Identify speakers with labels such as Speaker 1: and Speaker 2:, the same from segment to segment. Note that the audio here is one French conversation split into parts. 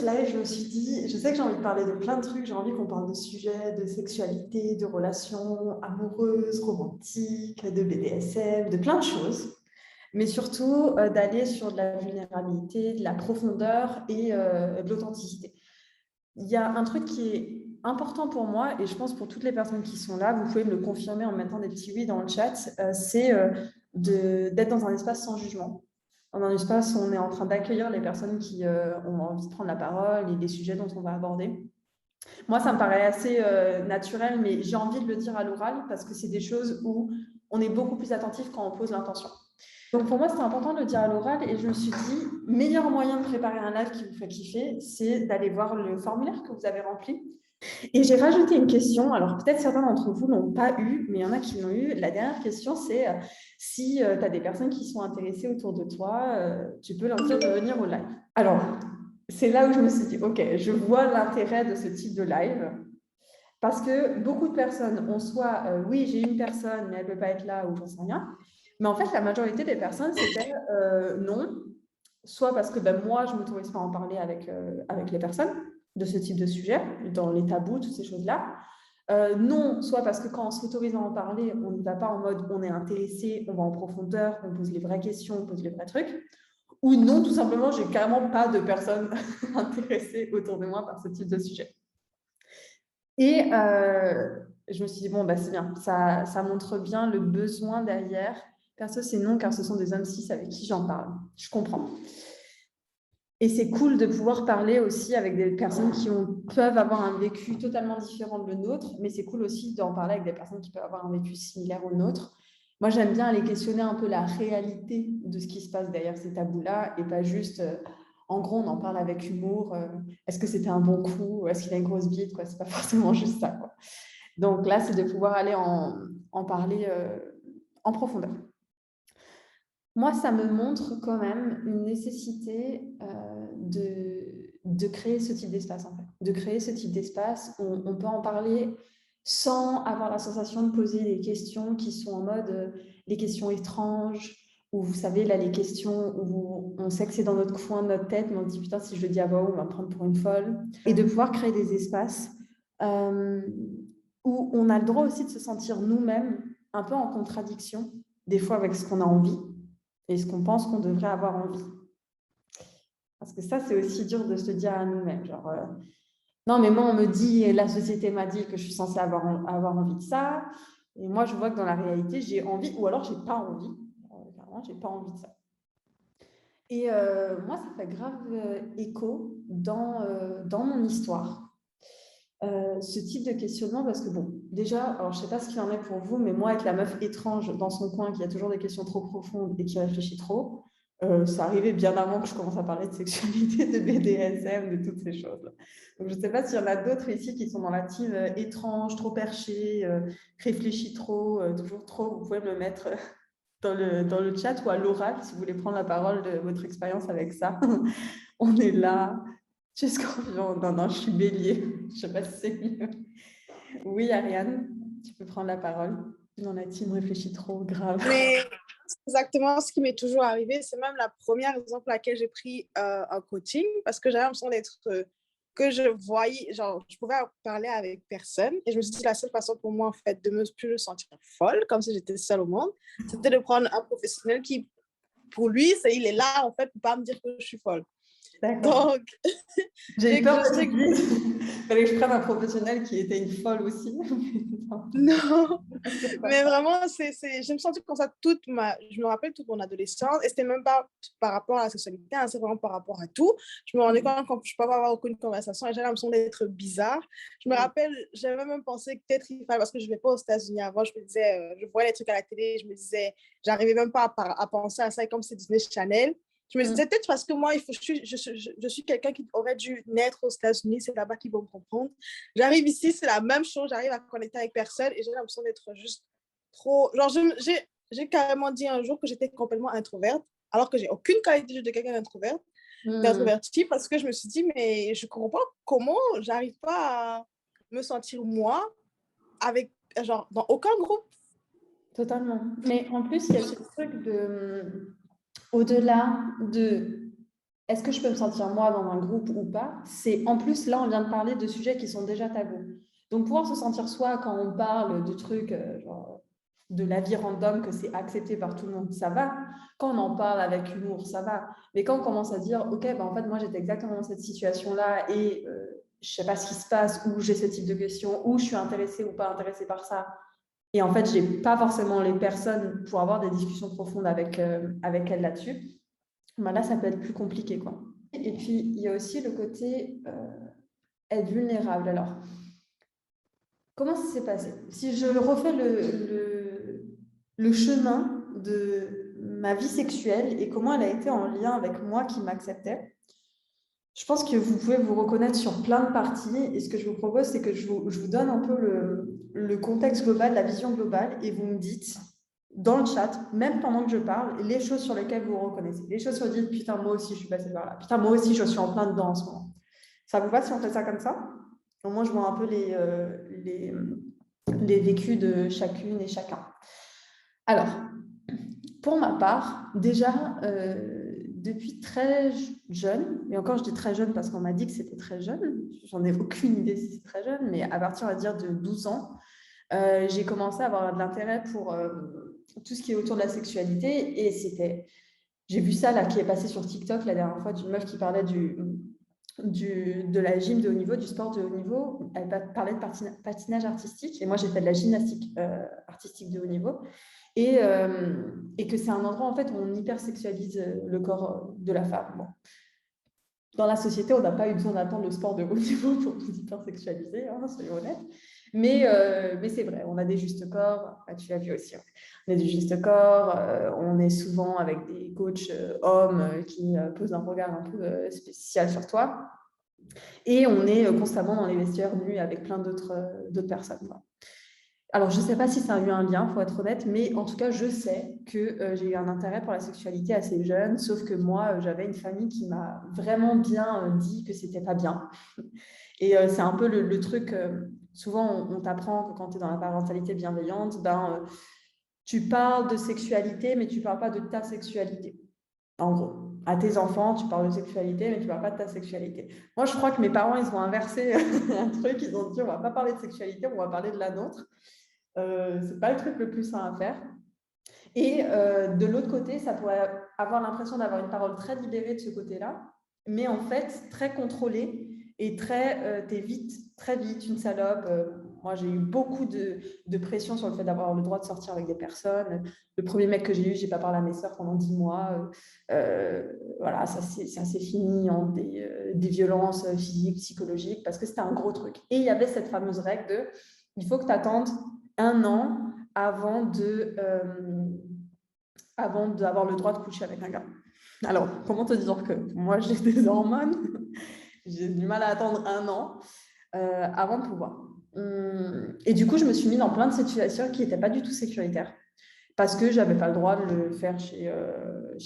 Speaker 1: live, je me suis dit, je sais que j'ai envie de parler de plein de trucs, j'ai envie qu'on parle de sujets, de sexualité, de relations amoureuses, romantiques, de BDSM, de plein de choses, mais surtout d'aller sur de la vulnérabilité, de la profondeur et de l'authenticité. Il y a un truc qui est important pour moi, et je pense pour toutes les personnes qui sont là, vous pouvez me le confirmer en mettant des petits oui dans le chat, c'est d'être dans un espace sans jugement. Dans un espace où on est en train d'accueillir les personnes qui ont envie de prendre la parole et les sujets dont on va aborder. Moi, ça me paraît assez naturel, mais j'ai envie de le dire à l'oral parce que c'est des choses où on est beaucoup plus attentif quand on pose l'intention. Donc pour moi, c'était important de le dire à l'oral et je me suis dit, meilleur moyen de préparer un live qui vous fait kiffer, c'est d'aller voir le formulaire que vous avez rempli. Et j'ai rajouté une question, alors peut-être certains d'entre vous ne l'ont pas eu, mais il y en a qui l'ont eu. La dernière question, c'est si tu as des personnes qui sont intéressées autour de toi, tu peux leur dire de venir au live. Alors, c'est là où je me suis dit, ok, je vois l'intérêt de ce type de live, parce que beaucoup de personnes ont soit, oui, j'ai une personne, mais elle ne peut pas être là, ou j'en sais rien. Mais en fait, la majorité des personnes, c'était non, soit parce que moi, je ne m'autorise pas à en parler avec les personnes de ce type de sujet, dans les tabous, toutes ces choses-là. Non, soit parce que quand on s'autorise à en parler, on n'y va pas en mode on est intéressé, on va en profondeur, on pose les vraies questions, on pose les vrais trucs. Ou non, tout simplement, j'ai carrément pas de personnes intéressées autour de moi par ce type de sujet. Et je me suis dit, bon, bah, c'est bien, ça montre bien le besoin derrière. Perso, c'est non, car ce sont des hommes cis avec qui j'en parle. Je comprends. Et c'est cool de pouvoir parler aussi avec des personnes qui peuvent avoir un vécu totalement différent de le nôtre, mais c'est cool aussi d'en parler avec des personnes qui peuvent avoir un vécu similaire au nôtre. Moi, j'aime bien aller questionner un peu la réalité de ce qui se passe derrière ces tabous-là et pas juste, en gros, on en parle avec humour. Est-ce que c'était un bon coup? Est-ce qu'il a une grosse bite? C'est pas forcément juste ça, quoi. Donc là, c'est de pouvoir aller en parler en profondeur. Moi, ça me montre quand même une nécessité de créer ce type d'espace, en fait. De créer ce type d'espace où on peut en parler sans avoir la sensation de poser des questions qui sont en mode les questions étranges, où vous savez, là, les questions où on sait que c'est dans notre coin de notre tête, mais on se dit, putain, si je le dis à voix haute, on va me prendre pour une folle. Et de pouvoir créer des espaces où on a le droit aussi de se sentir nous-mêmes un peu en contradiction, des fois avec ce qu'on a envie et ce qu'on pense qu'on devrait avoir envie. Parce que ça, c'est aussi dur de se dire à nous-mêmes. Genre, non, mais moi, on me dit, la société m'a dit que je suis censée avoir envie de ça. Et moi, je vois que dans la réalité, j'ai envie, ou alors, j'ai pas envie. Clairement, j'ai pas envie de ça. Et moi, ça fait grave écho dans mon histoire. Ce type de questionnement, parce que bon, déjà, alors je sais pas ce qu'il en est pour vous, mais moi, avec la meuf étrange dans son coin qui a toujours des questions trop profondes et qui réfléchit trop, ça arrivait bien avant que je commence à parler de sexualité, de BDSM, de toutes ces choses-là. Donc je sais pas s'il y en a d'autres ici qui sont dans la team étrange, trop perché, réfléchit trop, toujours trop. Vous pouvez me mettre dans le chat ou à l'oral si vous voulez prendre la parole de votre expérience avec ça. On est là. Je suis Scorpion. Non, je suis Bélier. Je ne sais pas si c'est mieux. Oui, Ariane, tu peux prendre la parole. Dans la team réfléchit trop, grave.
Speaker 2: Mais c'est exactement ce qui m'est toujours arrivé. C'est même la première raison pour laquelle j'ai pris un coaching, parce que j'avais l'impression d'être que je voyais, genre, je pouvais parler avec personne. Et je me suis dit, la seule façon pour moi, en fait, de me plus me sentir folle, comme si j'étais seule au monde, c'était de prendre un professionnel qui, pour lui, il est là, en fait, pour pas me dire que je suis folle.
Speaker 1: D'accord.
Speaker 2: Donc,
Speaker 1: J'ai eu peur que tu dises. Il fallait que je prenne un professionnel qui était une folle aussi.
Speaker 2: Non, mais vraiment, je me sentais comme ça je me rappelle toute mon adolescence, et c'était même pas par rapport à la sexualité, hein, c'est vraiment par rapport à tout. Je me rendais compte quand je ne pouvais pas avoir aucune conversation et j'avais l'impression d'être bizarre. Je me rappelle, j'avais même pensé que peut-être il fallait, parce que je ne vais pas aux États-Unis avant, je me disais, je voyais les trucs à la télé, je me disais, j'arrivais même pas à penser à ça, et comme c'est Disney Channel, je me disais peut-être parce que moi, je suis quelqu'un qui aurait dû naître aux États-Unis, c'est là-bas qu'ils vont me comprendre. J'arrive ici, c'est la même chose, j'arrive à connecter avec personne et j'ai l'impression d'être juste trop... Genre, j'ai carrément dit un jour que j'étais complètement introverte, alors que j'ai aucune qualité de quelqu'un d'introverti, parce que je me suis dit, mais je comprends pas comment j'arrive pas à me sentir moi avec, genre, dans aucun groupe.
Speaker 1: Totalement. Mais en plus, il y a ce truc de... Au-delà de est-ce que je peux me sentir moi dans un groupe ou pas? C'est en plus, là, on vient de parler de sujets qui sont déjà tabous. Donc, pouvoir se sentir soi quand on parle de trucs genre de la vie random, que c'est accepté par tout le monde, ça va. Quand on en parle avec humour, ça va. Mais quand on commence à dire, OK, ben, en fait, moi, j'étais exactement dans cette situation-là et je sais pas ce qui se passe, ou j'ai ce type de questions, ou je suis intéressée ou pas intéressée par ça. Et en fait, j'ai pas forcément les personnes pour avoir des discussions profondes avec elles là-dessus. Ben là, ça peut être plus compliqué, quoi. Et puis, il y a aussi le côté être vulnérable. Alors, comment ça s'est passé? Si je refais le chemin de ma vie sexuelle et comment elle a été en lien avec moi qui m'acceptais, je pense que vous pouvez vous reconnaître sur plein de parties. Et ce que je vous propose, c'est que je vous donne un peu le contexte global, la vision globale, et vous me dites dans le chat, même pendant que je parle, les choses sur lesquelles vous vous reconnaissez. Les choses sur lesquelles vous dites, putain, moi aussi, je suis passée par là. Putain, moi aussi, je suis en plein dedans en ce moment. Ça vous va si on fait ça comme ça? Au moins, je vois un peu les vécus de chacune et chacun. Alors, pour ma part, déjà, depuis très jeune, et encore je dis très jeune parce qu'on m'a dit que c'était très jeune, j'en ai aucune idée si c'est très jeune, mais à partir, on va dire, de 12 ans, j'ai commencé à avoir de l'intérêt pour tout ce qui est autour de la sexualité, et j'ai vu ça là qui est passé sur TikTok la dernière fois, d'une meuf qui parlait de la gym de haut niveau, du sport de haut niveau. Elle parlait de patinage artistique, et moi j'ai fait de la gymnastique artistique de haut niveau, et que c'est un endroit en fait où on hypersexualise le corps de la femme. Bon. Dans la société, on n'a pas eu besoin d'attendre le sport de haut niveau pour nous hypersexualiser, hein, soyons honnêtes. Mais c'est vrai, on a des justes corps, tu l'as vu aussi, hein. On a des justes corps, on est souvent avec des coachs hommes qui posent un regard un peu spécial sur toi. Et on est constamment dans les vestiaires nus avec plein d'autres personnes, quoi. Alors, je ne sais pas si ça a eu un lien, il faut être honnête, mais en tout cas, je sais que j'ai eu un intérêt pour la sexualité assez jeune, sauf que moi, j'avais une famille qui m'a vraiment bien dit que c'était pas bien. Et c'est un peu le truc, souvent on t'apprend que quand tu es dans la parentalité bienveillante, tu parles de sexualité, mais tu ne parles pas de ta sexualité. En gros, à tes enfants, tu parles de sexualité, mais tu ne parles pas de ta sexualité. Moi, je crois que mes parents, ils ont inversé un truc, ils ont dit, on ne va pas parler de sexualité, on va parler de la nôtre. C'est pas le truc le plus sain à faire. Et de l'autre côté, ça pourrait avoir l'impression d'avoir une parole très libérée de ce côté-là, mais en fait très contrôlée et t'es très vite une salope. Moi, j'ai eu beaucoup de pression sur le fait d'avoir le droit de sortir avec des personnes. Le premier mec que j'ai eu, j'ai pas parlé à mes sœurs pendant 10 mois. Voilà, ça s'est fini en des violences physiques, psychologiques, parce que c'était un gros truc. Et il y avait cette fameuse règle de il faut que tu attendes 1 an avant d'avoir le droit de coucher avec un gars. Alors, comment te dire que moi, j'ai des hormones, j'ai du mal à attendre 1 an avant de pouvoir. Et du coup, je me suis mis dans plein de situations qui n'étaient pas du tout sécuritaires, parce que je n'avais pas le droit de le faire chez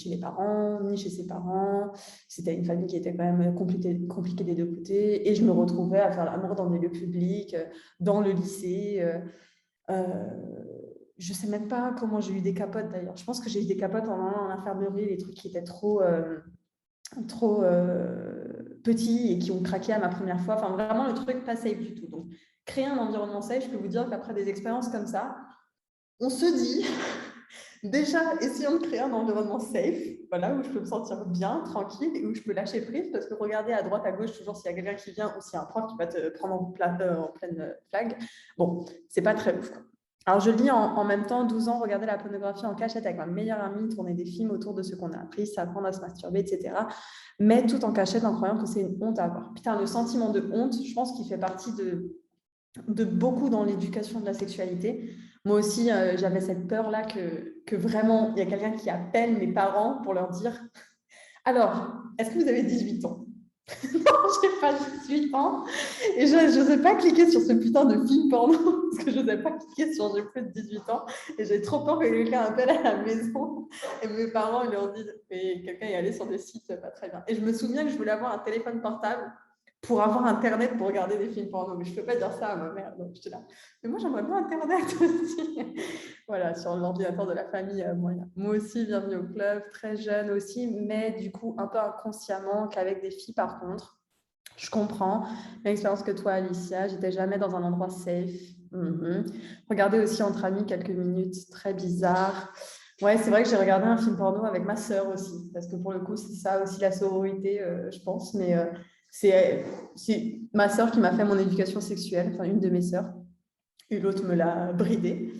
Speaker 1: les parents, ni chez ses parents. C'était une famille qui était quand même compliquée des deux côtés, et je me retrouvais à faire l'amour dans des lieux publics, dans le lycée. Je ne sais même pas comment j'ai eu des capotes d'ailleurs. Je pense que j'ai eu des capotes en infirmerie, les trucs qui étaient trop petits et qui ont craqué à ma première fois. Enfin, vraiment, le truc pas safe du tout. Donc, créer un environnement safe, je peux vous dire qu'après des expériences comme ça, on se dit, déjà, essayons de créer un environnement safe, voilà, où je peux me sentir bien, tranquille, et où je peux lâcher prise, parce que regarder à droite, à gauche, toujours s'il y a quelqu'un qui vient ou s'il y a un prof qui va te prendre en pleine flag, bon, c'est pas très ouf, quoi. Alors, je lis en même temps, 12 ans, regarder la pornographie en cachette avec ma meilleure amie, tourner des films autour de ce qu'on a appris, s'apprendre à se masturber, etc. Mais tout en cachette en croyant que c'est une honte à avoir. Putain, le sentiment de honte, je pense qu'il fait partie de beaucoup dans l'éducation de la sexualité. Moi aussi, j'avais cette peur-là que vraiment, il y a quelqu'un qui appelle mes parents pour leur dire « Alors, est-ce que vous avez 18 ans ?» Non, je n'ai pas 18 ans. Et je n'osais pas cliquer sur ce putain de film porno parce que je n'osais pas cliquer sur « J'ai plus de 18 ans ». Et j'ai trop peur que quelqu'un appelle à la maison. Et mes parents, ils leur disent « Mais quelqu'un est allé sur des sites pas très bien ». Et je me souviens que je voulais avoir un téléphone portable pour avoir Internet pour regarder des films porno. Mais je ne peux pas dire ça à ma mère. Donc, j'étais là. Mais moi, j'aimerais bien Internet aussi. Voilà, sur l'ordinateur de la famille. Moi aussi, bienvenue au club, très jeune aussi, mais du coup, un peu inconsciemment qu'avec des filles, par contre, je comprends l'expérience que toi, Alicia, j'étais jamais dans un endroit safe. Regardez aussi entre amis quelques minutes, très bizarre. Ouais, c'est vrai que j'ai regardé un film porno avec ma sœur aussi, parce que pour le coup, c'est ça aussi la sororité, je pense. Mais c'est ma sœur qui m'a fait mon éducation sexuelle, enfin une de mes sœurs, et l'autre me l'a bridée.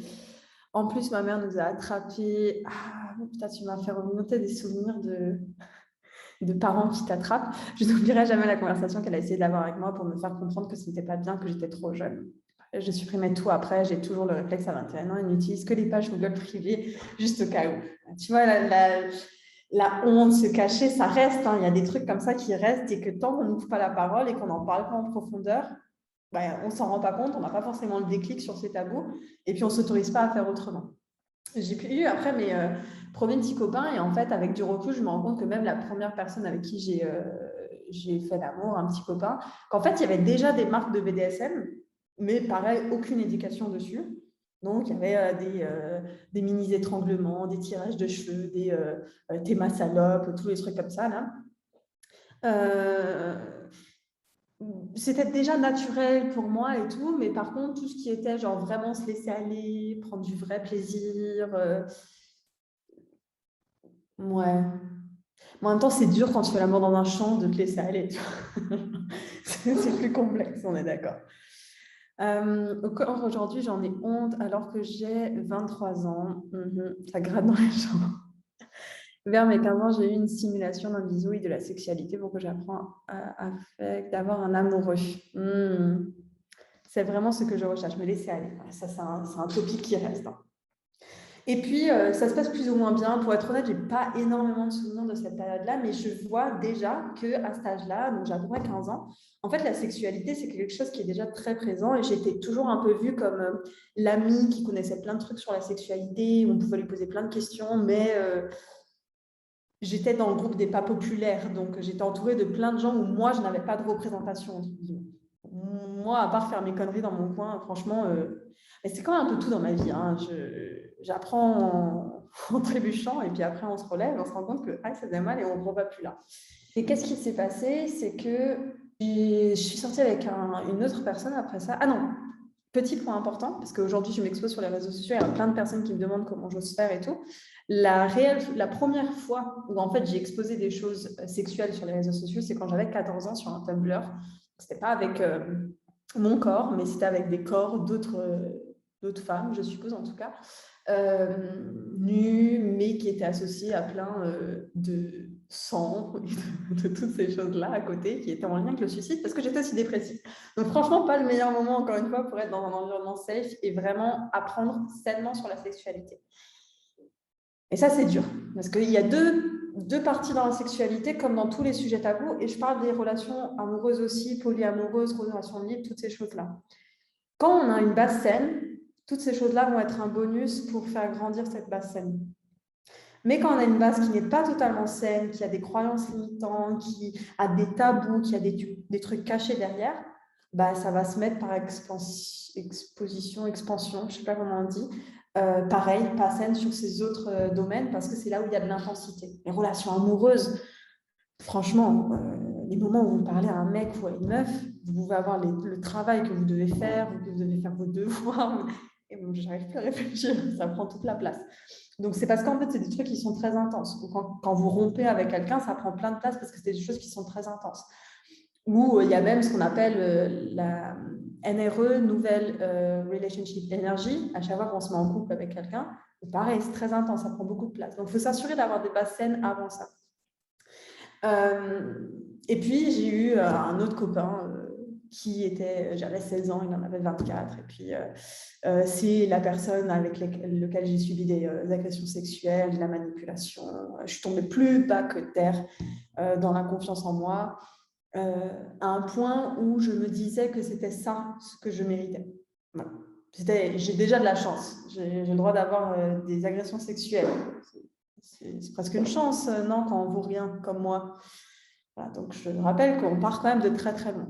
Speaker 1: En plus, ma mère nous a attrapés. Ah, putain, tu m'as fait remonter des souvenirs de parents qui t'attrapent. Je n'oublierai jamais la conversation qu'elle a essayé d'avoir avec moi pour me faire comprendre que ce n'était pas bien, que j'étais trop jeune. Je supprimais tout après, j'ai toujours le réflexe à 21 ans, ils n'utilisent que les pages Google privées, juste au cas où. Tu vois, la honte, se cacher, ça reste. Il y a des trucs comme ça qui restent et que tant qu'on n'ouvre pas la parole et qu'on n'en parle pas en profondeur, on ne s'en rend pas compte, on n'a pas forcément le déclic sur ces tabous et puis on ne s'autorise pas à faire autrement. J'ai eu après mes premiers petits copains et en fait, avec du recul, je me rends compte que même la première personne avec qui j'ai fait l'amour, un petit copain, qu'en fait, il y avait déjà des marques de BDSM, mais pareil, aucune éducation dessus. Donc, il y avait des mini-étranglements, des tirages de cheveux, t'es ma salope, tous les trucs comme ça, là. C'était déjà naturel pour moi et tout, mais par contre, tout ce qui était genre vraiment se laisser aller, prendre du vrai plaisir, ouais. Mais en même temps, c'est dur quand tu fais l'amour dans un champ de te laisser aller. C'est plus complexe, on est d'accord. Encore aujourd'hui, j'en ai honte alors que j'ai 23 ans. Ça gratte dans les jambes. Vers mes 15 ans, j'ai eu une simulation d'un bisou et de la sexualité pour que j'apprends d'avoir un amoureux. C'est vraiment ce que je recherche, me laisser aller. Ça, c'est un topic qui reste. Et puis, ça se passe plus ou moins bien. Pour être honnête, je n'ai pas énormément de souvenirs de cette période-là, mais je vois déjà qu'à cet âge-là, donc j'ai à peu près 15 ans, en fait, la sexualité, c'est quelque chose qui est déjà très présent et j'étais toujours un peu vue comme l'amie qui connaissait plein de trucs sur la sexualité, on pouvait lui poser plein de questions, mais j'étais dans le groupe des pas populaires, donc j'étais entourée de plein de gens où moi, je n'avais pas de représentation. Moi, à part faire mes conneries dans mon coin, franchement, c'est quand même un peu tout dans ma vie. J'apprends en trébuchant et puis après, on se relève, on se rend compte que ça faisait mal et on ne va plus là. Et qu'est-ce qui s'est passé? C'est que je suis sortie avec une autre personne après ça. Ah non, petit point important, parce qu'aujourd'hui, je m'expose sur les réseaux sociaux, il y a plein de personnes qui me demandent comment j'ose faire et tout. La première fois où en fait j'ai exposé des choses sexuelles sur les réseaux sociaux, c'est quand j'avais 14 ans sur un Tumblr. C'était pas avec mon corps, mais c'était avec des corps d'autres femmes, je suppose en tout cas, nues, mais qui étaient associées à plein de sang, de toutes ces choses-là à côté, qui étaient en lien avec le suicide, parce que j'étais aussi dépressive. Donc franchement, pas le meilleur moment, encore une fois, pour être dans un environnement safe et vraiment apprendre sainement sur la sexualité. Et ça, c'est dur, parce qu'il y a deux parties dans la sexualité, comme dans tous les sujets tabous, et je parle des relations amoureuses aussi, polyamoureuses, relations libres, toutes ces choses-là. Quand on a une base saine, toutes ces choses-là vont être un bonus pour faire grandir cette base saine. Mais quand on a une base qui n'est pas totalement saine, qui a des croyances limitantes, qui a des tabous, qui a des trucs cachés derrière, ça va se mettre par expansion, je ne sais pas comment on dit, pareil, pas saine sur ces autres domaines, parce que c'est là où il y a de l'intensité. Les relations amoureuses, franchement, les moments où vous parlez à un mec ou à une meuf, vous pouvez avoir le travail que vous devez faire, vous devez faire vos devoirs, et je n'arrive plus à réfléchir, ça prend toute la place. Donc, c'est parce qu'en fait, c'est des trucs qui sont très intenses. Quand vous rompez avec quelqu'un, ça prend plein de place parce que c'est des choses qui sont très intenses. Ou il y a même ce qu'on appelle la NRE, Nouvelle Relationship Energy. À chaque fois qu'on se met en couple avec quelqu'un, pareil, c'est très intense, ça prend beaucoup de place. Donc, il faut s'assurer d'avoir des bases saines avant ça. Et puis, j'ai eu un autre copain j'avais 16 ans, il en avait 24. Et puis, c'est la personne avec laquelle j'ai subi des agressions sexuelles, de la manipulation. Je suis tombée plus bas que terre dans la confiance en moi, à un point où je me disais que c'était ça ce que je méritais. Voilà. J'ai déjà de la chance. J'ai le droit d'avoir des agressions sexuelles. C'est presque une chance, non, quand on vaut rien comme moi. Voilà, donc, je rappelle qu'on part quand même de très, très loin.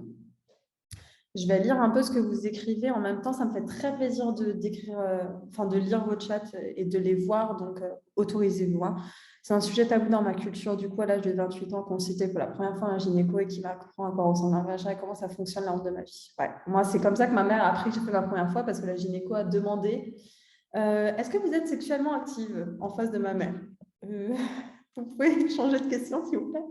Speaker 1: Je vais lire un peu ce que vous écrivez. En même temps, ça me fait très plaisir de lire vos chats et de les voir. Donc, autorisez-vous. Hein. C'est un sujet tabou dans ma culture. Du coup, à l'âge de 28 ans, consulter pour la première fois un gynéco et qui m'apprend à quoi ressemble un vagin et comment ça fonctionne la honte de ma vie. Ouais. Moi, c'est comme ça que ma mère a appris que j'ai fait ma première fois parce que la gynéco a demandé est-ce que vous êtes sexuellement active en face de ma mère Vous pouvez changer de question, s'il vous plaît.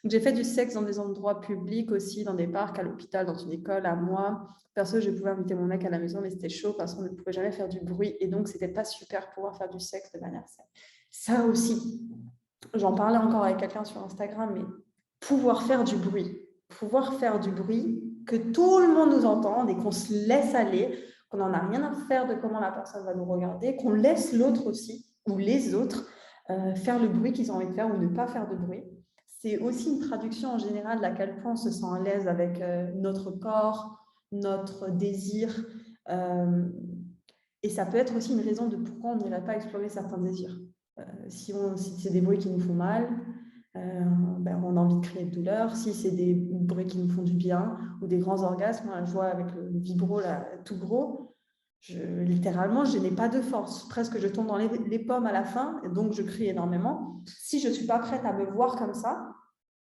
Speaker 1: J'ai fait du sexe dans des endroits publics aussi, dans des parcs, à l'hôpital, dans une école, à moi. Perso, je pouvais inviter mon mec à la maison, mais c'était chaud parce qu'on ne pouvait jamais faire du bruit. Et donc, c'était pas super pouvoir faire du sexe de manière saine. Ça aussi, j'en parlais encore avec quelqu'un sur Instagram, mais pouvoir faire du bruit. Pouvoir faire du bruit, que tout le monde nous entende et qu'on se laisse aller, qu'on n'en a rien à faire de comment la personne va nous regarder, qu'on laisse l'autre aussi, ou les autres, faire le bruit qu'ils ont envie de faire ou ne pas faire de bruit. C'est aussi une traduction en général de à quel point on se sent à l'aise avec notre corps, notre désir. Et ça peut être aussi une raison de pourquoi on n'irait pas explorer certains désirs. Si c'est des bruits qui nous font mal, on a envie de crier de douleur. Si c'est des bruits qui nous font du bien ou des grands orgasmes, moi, je vois avec le vibro là, tout gros, littéralement, je n'ai pas de force. Presque, je tombe dans les pommes à la fin, et donc je crie énormément. Si je ne suis pas prête à me voir comme ça,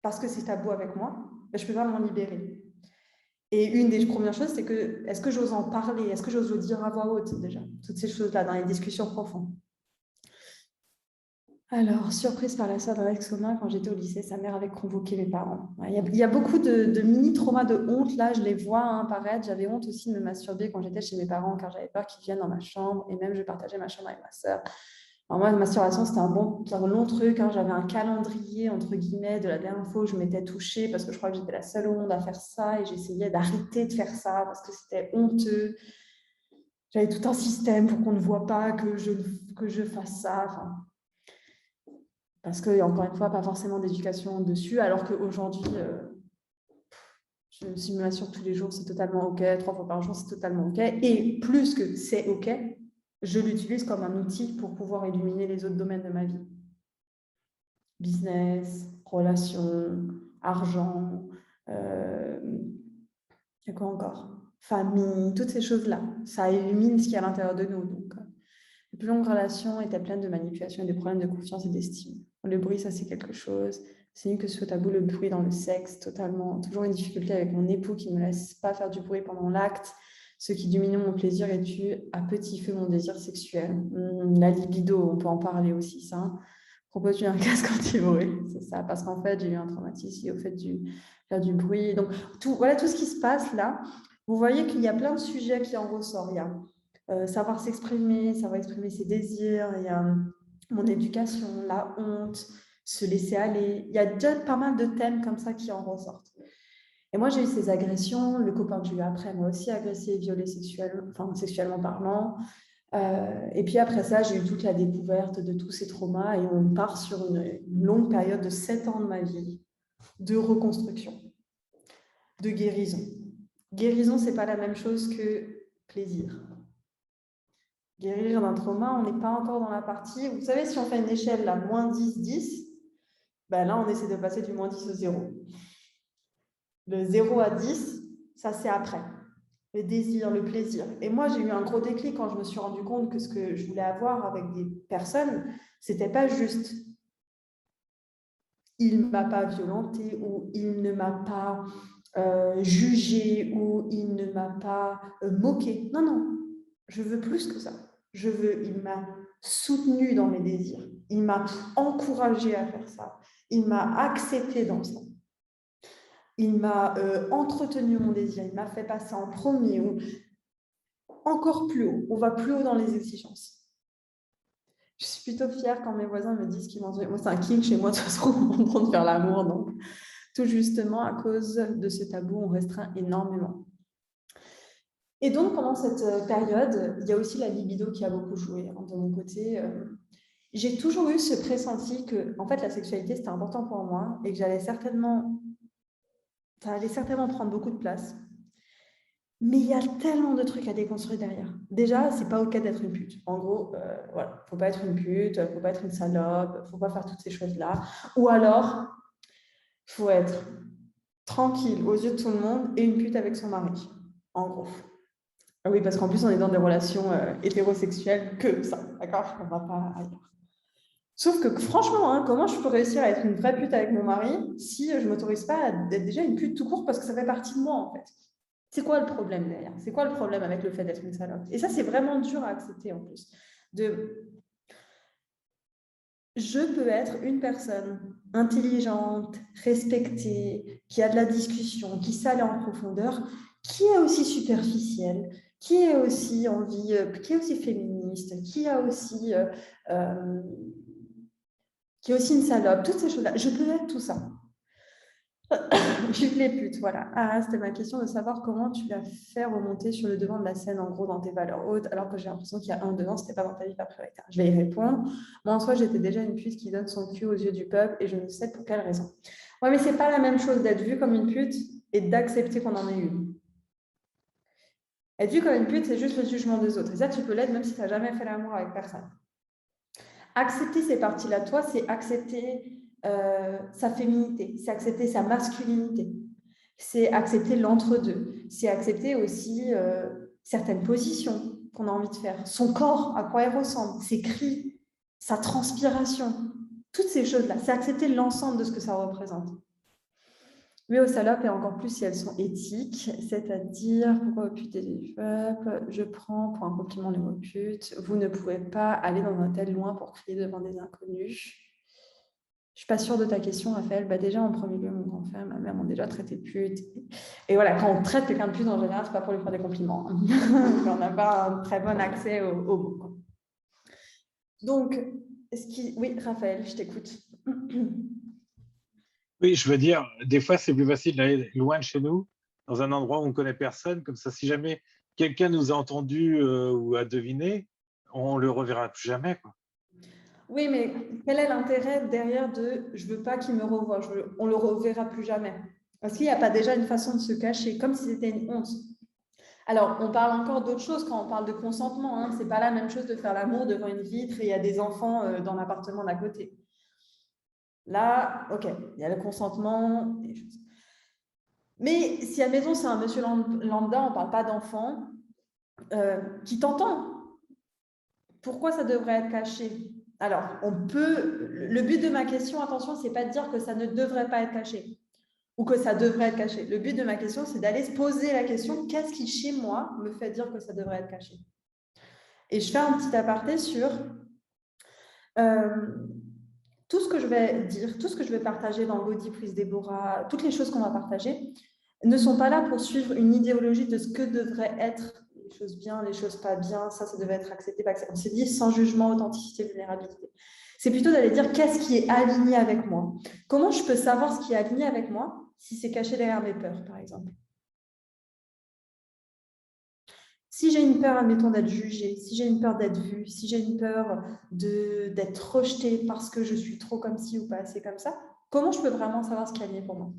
Speaker 1: parce que c'est tabou avec moi, je ne peux pas m'en libérer. Et une des premières choses, c'est que, est-ce que j'ose en parler? Est-ce que j'ose le dire à voix haute, déjà? Toutes ces choses-là, dans les discussions profondes. Alors, surprise par la sœur d'un ex commun, quand j'étais au lycée, sa mère avait convoqué mes parents. Il y a beaucoup de mini-traumas de honte, là, je les vois apparaître. J'avais honte aussi de me masturber quand j'étais chez mes parents, car j'avais peur qu'ils viennent dans ma chambre, et même je partageais ma chambre avec ma sœur. Alors moi, la masturbation, c'était un long truc. Hein. J'avais un calendrier, entre guillemets, de la dernière fois où je m'étais touchée, parce que je crois que j'étais la seule au monde à faire ça, et j'essayais d'arrêter de faire ça, parce que c'était honteux. J'avais tout un système pour qu'on ne voit pas que je fasse ça. Enfin, parce qu'il y a encore une fois pas forcément d'éducation dessus, alors qu'aujourd'hui, si je me masturbe tous les jours, c'est totalement OK, 3 fois par jour, c'est totalement OK. Et plus que c'est OK, je l'utilise comme un outil pour pouvoir illuminer les autres domaines de ma vie. Business, relations, argent, et quoi encore? Famille, toutes ces choses-là. Ça illumine ce qu'il y a à l'intérieur de nous. Donc, les plus longues relations étaient pleines de manipulation et de problèmes de confiance et d'estime. Le bruit, ça, c'est quelque chose. C'est nul que ce soit tabou, le bruit dans le sexe, totalement. Toujours une difficulté avec mon époux qui ne me laisse pas faire du bruit pendant l'acte. Ce qui diminue mon plaisir et tue à petit feu mon désir sexuel. La libido, on peut en parler aussi, ça. Propose-lui un casque anti-bruit, c'est ça. Parce qu'en fait, j'ai eu un traumatisme au fait de faire du bruit. Donc, voilà tout ce qui se passe là. Vous voyez qu'il y a plein de sujets qui en ressortent. Il y a savoir s'exprimer, savoir exprimer ses désirs, il y a mon éducation, la honte, se laisser aller. Il y a déjà pas mal de thèmes comme ça qui en ressortent. Et moi, j'ai eu ces agressions. Le copain que j'ai eu après m'a aussi agressé et violé sexuellement parlant. Et puis après ça, j'ai eu toute la découverte de tous ces traumas et on part sur une longue période de 7 ans de ma vie de reconstruction, de guérison. Guérison, c'est pas la même chose que plaisir. Guérir d'un trauma, on n'est pas encore dans la partie. Vous savez, si on fait une échelle là, moins 10, 10, ben là, on essaie de passer du moins 10 au 0. Le 0 à 10, ça c'est après. Le désir, le plaisir. Et moi, j'ai eu un gros déclic quand je me suis rendu compte que ce que je voulais avoir avec des personnes, c'était pas juste il ne m'a pas violenté ou il ne m'a pas jugé ou il ne m'a pas moqué. Non, non, je veux plus que ça. Il m'a soutenu dans mes désirs. Il m'a encouragé à faire ça. Il m'a accepté dans ça. Il m'a entretenu mon désir. Il m'a fait passer en premier ou encore plus haut. On va plus haut dans les exigences. Je suis plutôt fière quand mes voisins me disent qu'ils m'ont dit. Moi, c'est un king chez moi, de toute façon, on me de faire l'amour. Donc, tout justement, à cause de ce tabou, on restreint énormément. Et donc, pendant cette période, il y a aussi la libido qui a beaucoup joué de mon côté. J'ai toujours eu ce pressenti que, en fait, la sexualité, c'était important pour moi et que ça allait certainement prendre beaucoup de place. Mais il y a tellement de trucs à déconstruire derrière. Déjà, c'est pas OK d'être une pute. En gros, voilà, faut pas être une pute, faut pas être une salope, faut pas faire toutes ces choses-là. Ou alors, faut être tranquille aux yeux de tout le monde et une pute avec son mari, en gros. Ah oui, parce qu'en plus, on est dans des relations hétérosexuelles que ça, d'accord? On va pas ailleurs. Sauf que franchement, hein, comment je peux réussir à être une vraie pute avec mon mari si je ne m'autorise pas à être déjà une pute tout court parce que ça fait partie de moi, en fait? C'est quoi le problème derrière? C'est quoi le problème avec le fait d'être une salope? Et ça, c'est vraiment dur à accepter en plus. Je peux être une personne intelligente, respectée, qui a de la discussion, qui sait aller en profondeur, qui est aussi superficielle, qui est aussi qui est aussi féministe, qui est aussi une salope, toutes ces choses-là. Je peux être tout ça. Vive les putes, voilà. Ah, c'était ma question de savoir comment tu vas faire remonter sur le devant de la scène, en gros, dans tes valeurs hautes, alors que j'ai l'impression qu'il y a un devant, c'était pas dans ta vie pas prioritaire. Je vais y répondre. Moi, en soi, j'étais déjà une pute qui donne son cul aux yeux du peuple et je ne sais pour quelle raison. Ouais, mais c'est pas la même chose d'être vue comme une pute et d'accepter qu'on en ait une. Être vue comme une pute, c'est juste le jugement des autres. Et ça, tu peux l'être même si tu n'as jamais fait l'amour avec personne. Accepter ces parties-là, toi, c'est accepter sa féminité, c'est accepter sa masculinité, c'est accepter l'entre-deux, c'est accepter aussi certaines positions qu'on a envie de faire, son corps, à quoi il ressemble, ses cris, sa transpiration, toutes ces choses-là, c'est accepter l'ensemble de ce que ça représente. Mais aux salopes, et encore plus si elles sont éthiques, c'est-à-dire, pourquoi pute et des peuples, je prends pour un compliment les mots pute, vous ne pouvez pas aller dans un tel loin pour crier devant des inconnus. Je ne suis pas sûre de ta question, Raphaël. Bah déjà, en premier lieu, mon grand frère, ma mère m'ont déjà traité de pute. Et voilà, quand on traite quelqu'un de pute, en général, ce n'est pas pour lui faire des compliments. On n'a pas un très bon accès aux mots. Donc, oui, Raphaël, je t'écoute.
Speaker 3: Oui, je veux dire, des fois, c'est plus facile d'aller loin de chez nous, dans un endroit où on ne connaît personne. Comme ça, si jamais quelqu'un nous a entendu ou a deviné, on ne le reverra plus jamais, quoi.
Speaker 1: Oui, mais quel est l'intérêt derrière de « je ne veux pas qu'il me revoie, on ne le reverra plus jamais ». Parce qu'il n'y a pas déjà une façon de se cacher, comme si c'était une honte. Alors, on parle encore d'autre chose quand on parle de consentement. Hein. Ce n'est pas la même chose de faire l'amour devant une vitre et il y a des enfants dans l'appartement d'à côté. Là, ok, il y a le consentement. Des choses. Mais si à la maison, c'est un monsieur lambda, on ne parle pas d'enfant, qui t'entend. Pourquoi ça devrait être caché? Alors, le but de ma question, attention, ce n'est pas de dire que ça ne devrait pas être caché ou que ça devrait être caché. Le but de ma question, c'est d'aller se poser la question, qu'est-ce qui, chez moi, me fait dire que ça devrait être caché? Et je fais un petit aparté sur tout ce que je vais dire, tout ce que je vais partager dans Body Please Deborah, toutes les choses qu'on va partager, ne sont pas là pour suivre une idéologie de ce que devrait être les choses bien, les choses pas bien, ça devait être accepté, pas accepté. On s'est dit sans jugement, authenticité, vulnérabilité. C'est plutôt d'aller dire qu'est-ce qui est aligné avec moi. Comment je peux savoir ce qui est aligné avec moi si c'est caché derrière mes peurs, par exemple. Si j'ai une peur, admettons, d'être jugée, si j'ai une peur d'être vue, si j'ai une peur d'être rejetée parce que je suis trop comme ci ou pas assez comme ça, comment je peux vraiment savoir ce qui est aligné pour moi?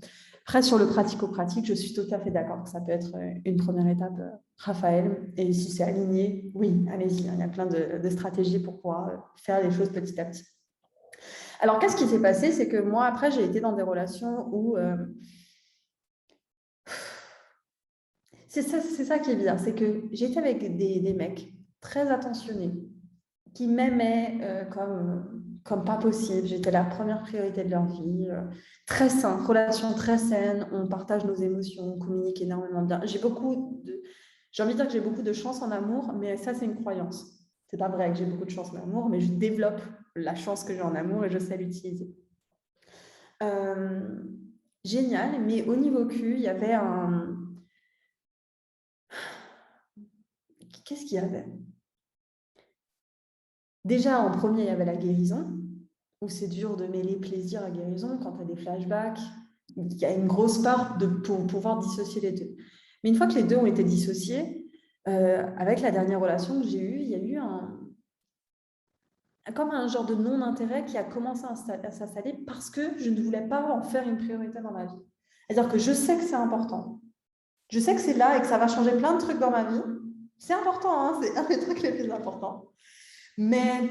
Speaker 1: Après, sur le pratico-pratique, je suis tout à fait d'accord que ça peut être une première étape, Raphaël. Et si c'est aligné, oui, allez-y. Il y a plein de stratégies pour pouvoir faire les choses petit à petit. Alors, qu'est-ce qui s'est passé? C'est que moi, après, j'ai été dans des relations où... c'est ça qui est bizarre, c'est que j'étais avec des mecs très attentionnés, qui m'aimaient comme pas possible. J'étais la première priorité de leur vie, très sain, relation très saine, on partage nos émotions, on communique énormément bien. J'ai envie de dire que j'ai beaucoup de chance en amour, mais ça, c'est une croyance. C'est pas vrai que j'ai beaucoup de chance en amour, mais je développe la chance que j'ai en amour et je sais l'utiliser. Génial, mais au niveau cul, il y avait un... Qu'est-ce qu'il y avait? Déjà, en premier, il y avait la guérison, où c'est dur de mêler plaisir à guérison quand tu as des flashbacks. Il y a une grosse part pour pouvoir dissocier les deux. Mais une fois que les deux ont été dissociés, avec la dernière relation que j'ai eue, il y a eu comme un genre de non-intérêt qui a commencé à s'installer parce que je ne voulais pas en faire une priorité dans ma vie. C'est-à-dire que je sais que c'est important. Je sais que c'est là et que ça va changer plein de trucs dans ma vie. C'est important, hein, c'est un des trucs les plus importants. Mais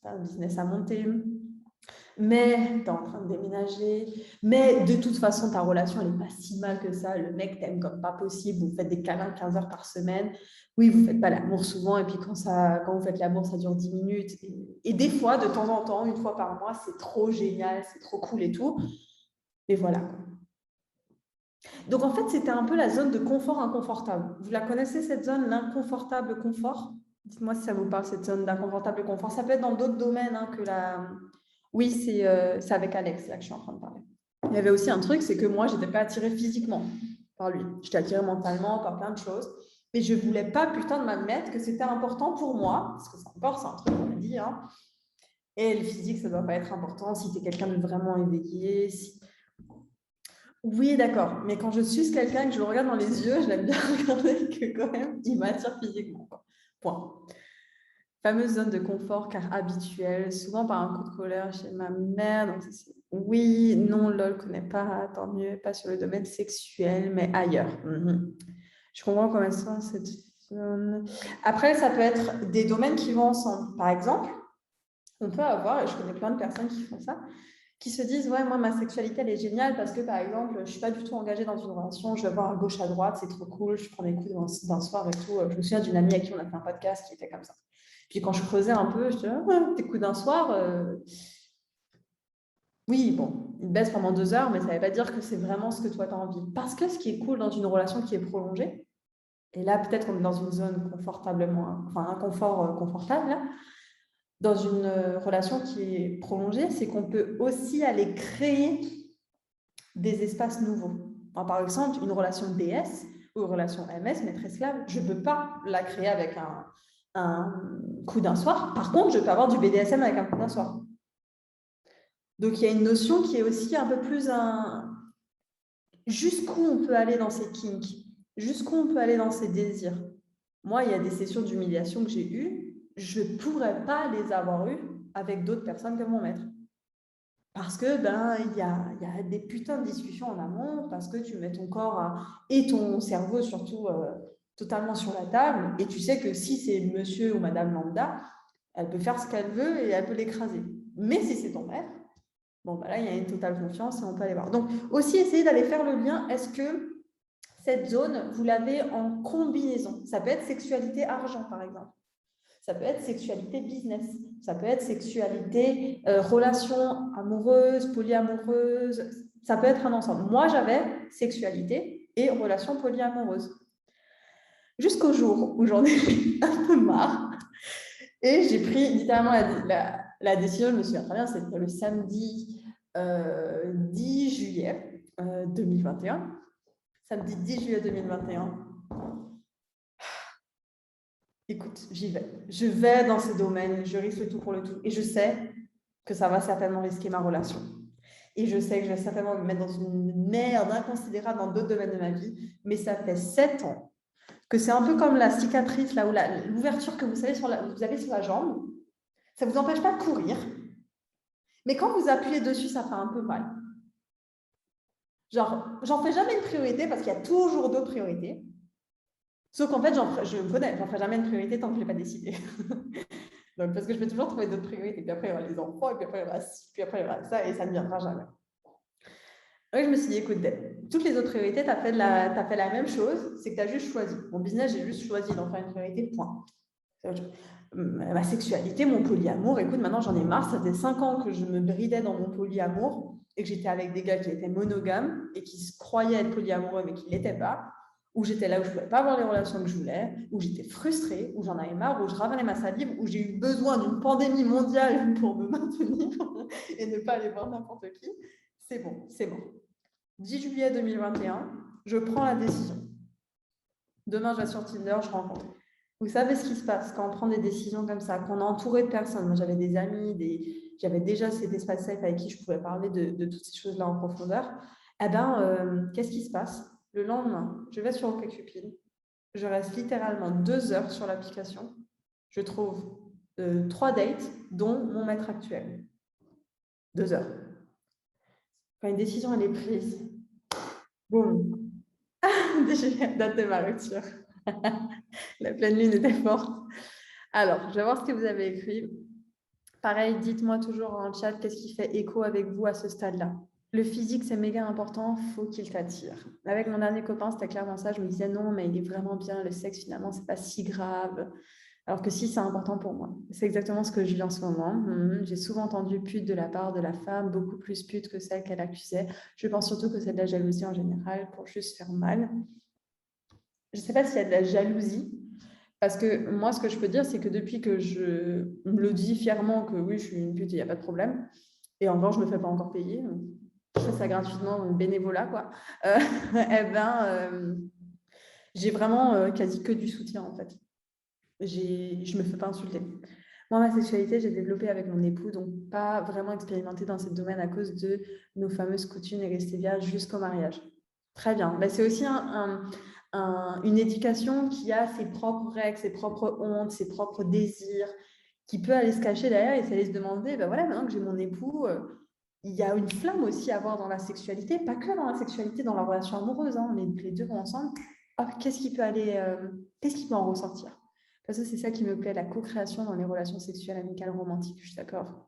Speaker 1: c'est un business à monter. mais tu es en train de déménager, mais de toute façon, ta relation, elle n'est pas si mal que ça. Le mec t'aime comme pas possible, vous faites des câlins 15 heures par semaine. Oui, vous ne faites pas l'amour souvent, et puis quand vous faites l'amour, ça dure 10 minutes. Et des fois, de temps en temps, une fois par mois, c'est trop génial, c'est trop cool et tout. Et voilà. Donc, en fait, c'était un peu la zone de confort inconfortable. Vous la connaissez, cette zone, l'inconfortable confort? Dites-moi si ça vous parle, cette zone d'inconfortable confort. Ça peut être dans d'autres domaines que la... Oui, c'est avec Alex, là, que je suis en train de parler. Il y avait aussi un truc, c'est que moi, je n'étais pas attirée physiquement par lui. J'étais attirée mentalement par plein de choses. Mais je ne voulais pas, putain, de m'admettre que c'était important pour moi, parce que c'est un truc qu'on a dit, hein. Et le physique, ça ne doit pas être important si tu es quelqu'un de vraiment éveillé. Oui, d'accord. Mais quand je suce quelqu'un et que je le regarde dans les yeux, je l'aime bien regarder que quand même, il m'attire physiquement. Point. Fameuse zone de confort car habituelle, souvent par un coup de colère chez ma mère. Donc oui, non, lol, connais pas, tant mieux, pas sur le domaine sexuel, mais ailleurs. Je comprends comment ça, cette zone. Après, ça peut être des domaines qui vont ensemble. Par exemple, on peut avoir, et je connais plein de personnes qui font ça, qui se disent, ouais, moi, ma sexualité, elle est géniale parce que, par exemple, je ne suis pas du tout engagée dans une relation, je vais voir à gauche, à droite, c'est trop cool, je prends des coups d'un soir et tout. Je me souviens d'une amie avec qui on a fait un podcast qui était comme ça. Puis quand je creusais un peu, je disais, tes coups d'un soir, oui, bon, ils baissent pendant 2 heures, mais ça ne veut pas dire que c'est vraiment ce que toi, tu as envie. Parce que ce qui est cool dans une relation qui est prolongée, et là, peut-être on est dans une zone un confort confortable, là, dans une relation qui est prolongée, c'est qu'on peut aussi aller créer des espaces nouveaux. Alors, par exemple, une relation DS ou une relation MS, maître-esclave, je ne peux pas la créer avec un coup d'un soir. Par contre, je peux avoir du BDSM avec un coup d'un soir. Donc, il y a une notion qui est aussi un peu plus jusqu'où on peut aller dans ces kinks, jusqu'où on peut aller dans ces désirs. Moi, il y a des sessions d'humiliation que j'ai eues, je ne pourrais pas les avoir eues avec d'autres personnes que mon maître. Parce que il y a des putains de discussions en amont, parce que tu mets ton corps et ton cerveau surtout totalement sur la table, et tu sais que si c'est monsieur ou madame lambda, elle peut faire ce qu'elle veut et elle peut l'écraser. Mais si c'est ton maître, bon, là, il y a une totale confiance et on peut aller voir. Donc, aussi essayer d'aller faire le lien. Est-ce que cette zone, vous l'avez en combinaison? Ça peut être sexualité argent, par exemple. Ça peut être sexualité business. Ça peut être sexualité relation amoureuse, polyamoureuse. Ça peut être un ensemble. Moi, j'avais sexualité et relation polyamoureuse. Jusqu'au jour où j'en ai un peu marre. Et j'ai pris littéralement la décision, je me souviens très bien, c'était le samedi 10 juillet 2021. Samedi 10 juillet 2021. Écoute, j'y vais. Je vais dans ce domaine, je risque le tout pour le tout. Et je sais que ça va certainement risquer ma relation. Et je sais que je vais certainement me mettre dans une merde inconsidérable dans d'autres domaines de ma vie. Mais ça fait 7 ans que c'est un peu comme la cicatrice, là où l'ouverture que vous avez sur la jambe. Ça ne vous empêche pas de courir. Mais quand vous appuyez dessus, ça fait un peu mal. Genre, j'en fais jamais une priorité parce qu'il y a toujours d'autres priorités. Sauf qu'en fait, je me connais, j'en ferai jamais une priorité tant que je ne l'ai pas décidé. Donc, parce que je peux toujours trouver d'autres priorités. Puis après, il y aura les enfants, et puis après, il y aura ci, puis après, il y aura ça, et ça ne viendra jamais. Donc, je me suis dit, écoute, toutes les autres priorités, tu as fait la même chose, c'est que tu as juste choisi. Mon business, j'ai juste choisi d'en faire une priorité, point. Ma sexualité, mon polyamour, écoute, maintenant j'en ai marre, ça faisait 5 ans que je me bridais dans mon polyamour et que j'étais avec des gars qui étaient monogames et qui se croyaient être polyamoureux mais qui ne l'étaient pas, où j'étais là où je ne pouvais pas avoir les relations que je voulais, où j'étais frustrée, où j'en avais marre, où je ravalais ma salive, où j'ai eu besoin d'une pandémie mondiale pour me maintenir et ne pas aller voir n'importe qui. C'est bon, c'est bon. 10 juillet 2021, je prends la décision. Demain, je vais sur Tinder, je rencontre. Vous savez ce qui se passe quand on prend des décisions comme ça, qu'on est entouré de personnes. Moi, j'avais des amis, j'avais déjà cet espace safe avec qui je pouvais parler de toutes ces choses-là en profondeur. Eh bien, qu'est-ce qui se passe? Le lendemain, je vais sur OkCupid. Je reste littéralement 2 heures sur l'application. Je trouve 3 dates, dont mon maître actuel. 2 heures. Quand une décision elle est prise, boum. Déjà, date de ma rupture. La pleine lune était forte. Alors, je vais voir ce que vous avez écrit. Pareil, dites-moi toujours en chat qu'est-ce qui fait écho avec vous à ce stade-là. Le physique, c'est méga important, faut qu'il t'attire. Avec mon dernier copain, c'était clairement ça. Je me disais non, mais il est vraiment bien. Le sexe, finalement, c'est pas si grave. Alors que si, c'est important pour moi. C'est exactement ce que je vis en ce moment. J'ai souvent entendu pute de la part de la femme, beaucoup plus pute que celle qu'elle accusait. Je pense surtout que c'est de la jalousie en général pour juste faire mal. Je ne sais pas s'il y a de la jalousie, parce que moi, ce que je peux dire, c'est que depuis que je me le dis fièrement que oui, je suis une pute, il n'y a pas de problème, et encore, je ne me fais pas encore payer, je fais ça gratuitement, bénévolat, quoi, j'ai vraiment quasi que du soutien, en fait. Je ne me fais pas insulter. Moi, ma sexualité, j'ai développé avec mon époux, donc pas vraiment expérimenté dans ce domaine à cause de nos fameuses coutumes et rester vierge jusqu'au mariage. Très bien. Ben, c'est aussi une éducation qui a ses propres règles, ses propres hontes, ses propres désirs, qui peut aller se cacher derrière et s'aller se demander, ben voilà, maintenant que j'ai mon époux, il y a une flamme aussi à avoir dans la sexualité, pas que dans la sexualité, dans la relation amoureuse, hein, mais les deux vont ensemble. Qu'est-ce qui peut en ressortir? Parce que c'est ça qui me plaît, la co-création dans les relations sexuelles, amicales, romantiques, je suis d'accord.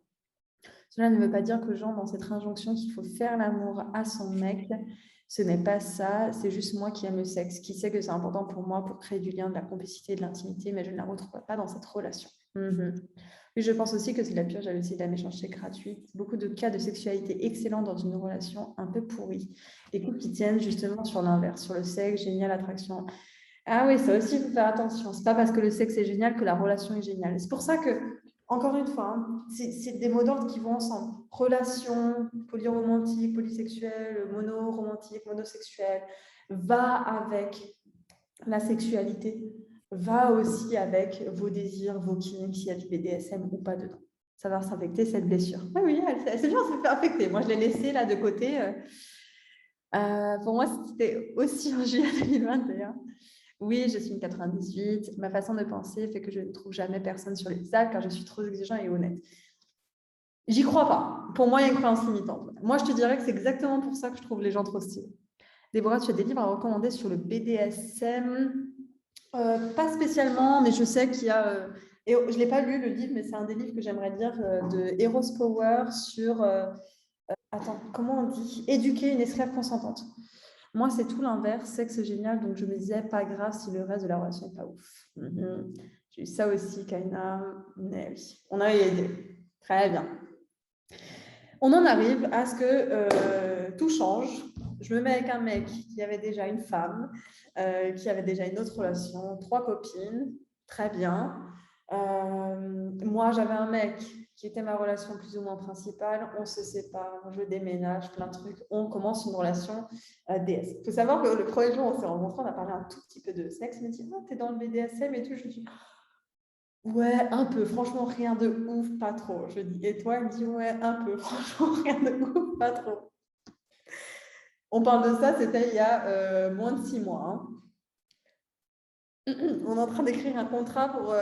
Speaker 1: Cela ne veut pas dire que genre dans cette injonction qu'il faut faire l'amour à son mec, ce n'est pas ça, c'est juste moi qui aime le sexe, qui sait que c'est important pour moi pour créer du lien, de la complicité, de l'intimité, mais je ne la retrouve pas dans cette relation. Et je pense aussi que c'est la pure jalousie de la méchanceté gratuite. Beaucoup de cas de sexualité excellents dans une relation un peu pourrie. Les couples qui tiennent justement sur l'inverse, sur le sexe, génial, attraction. Ah oui, ça aussi, il faut faire attention. C'est pas parce que le sexe est génial que la relation est géniale. C'est pour ça que, encore une fois, c'est des mots d'ordre qui vont ensemble. Relation, polyromantique, polysexuelle, monoromantique, monosexuelle, va avec la sexualité, va aussi avec vos désirs, vos kinks, s'il y a du BDSM ou pas dedans. Ça va s'infecter cette blessure. Ah oui, c'est bien, ça fait infecter. Moi, je l'ai laissé là de côté. Pour moi, c'était aussi en juillet 2021. Oui, je suis une 98. Ma façon de penser fait que je ne trouve jamais personne sur les salles car je suis trop exigeant et honnête. J'y crois pas. Pour moi, il y a une croyance limitante. Moi, je te dirais que c'est exactement pour ça que je trouve les gens trop stylés. Déborah, tu as des livres à recommander sur le BDSM? Pas spécialement, mais je sais qu'il y a... et je ne l'ai pas lu, le livre, mais c'est un des livres que j'aimerais lire de Eros Power sur... attends, comment on dit? Éduquer une esclave consentante. Moi, c'est tout l'inverse, sexe génial, donc je me disais, pas grave si le reste de la relation n'est pas ouf. J'ai eu ça aussi, Kaina, mais oui, on a aidé. Très bien. On en arrive à ce que tout change. Je me mets avec un mec qui avait déjà une femme, qui avait déjà une autre relation, 3 copines, très bien. Moi, j'avais un mec qui était ma relation plus ou moins principale, on se sépare, je déménage, plein de trucs, on commence une relation DS. Il faut savoir que le premier jour où on s'est rencontrés, on a parlé un tout petit peu de sexe, il me dit, t'es dans le BDSM et tout, je dis, ouais, un peu, franchement, rien de ouf, pas trop. Je dis, et toi, il me dit, ouais, un peu, franchement, rien de ouf, pas trop. On parle de ça, c'était il y a moins de 6 mois. Hein. On est en train d'écrire un contrat pour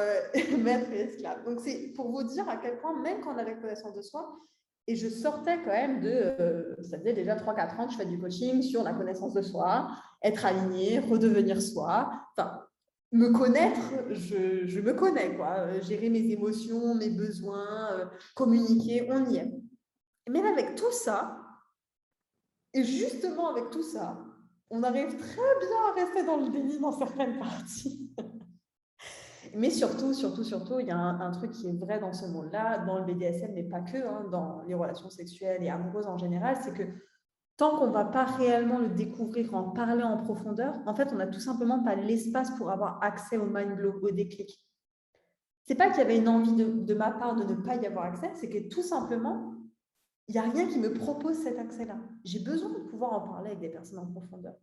Speaker 1: maître et esclave. Donc, c'est pour vous dire à quel point, même quand on avait connaissance de soi, et je sortais quand même ça faisait déjà 3-4 ans que je fais du coaching sur la connaissance de soi, être aligné, redevenir soi. Enfin, me connaître, je me connais, quoi. Gérer mes émotions, mes besoins, communiquer, on y est. Mais avec tout ça, et justement avec tout ça, on arrive très bien à rester dans le déni dans certaines parties. Mais surtout, il y a un truc qui est vrai dans ce monde-là, dans le BDSM, mais pas que, hein, dans les relations sexuelles et amoureuses en général, c'est que tant qu'on ne va pas réellement le découvrir, en parler en profondeur, en fait, on n'a tout simplement pas l'espace pour avoir accès au mind blow, au déclic. C'est pas qu'il y avait une envie de ma part de ne pas y avoir accès, c'est que tout simplement, il n'y a rien qui me propose cet accès-là. J'ai besoin de pouvoir en parler avec des personnes en profondeur.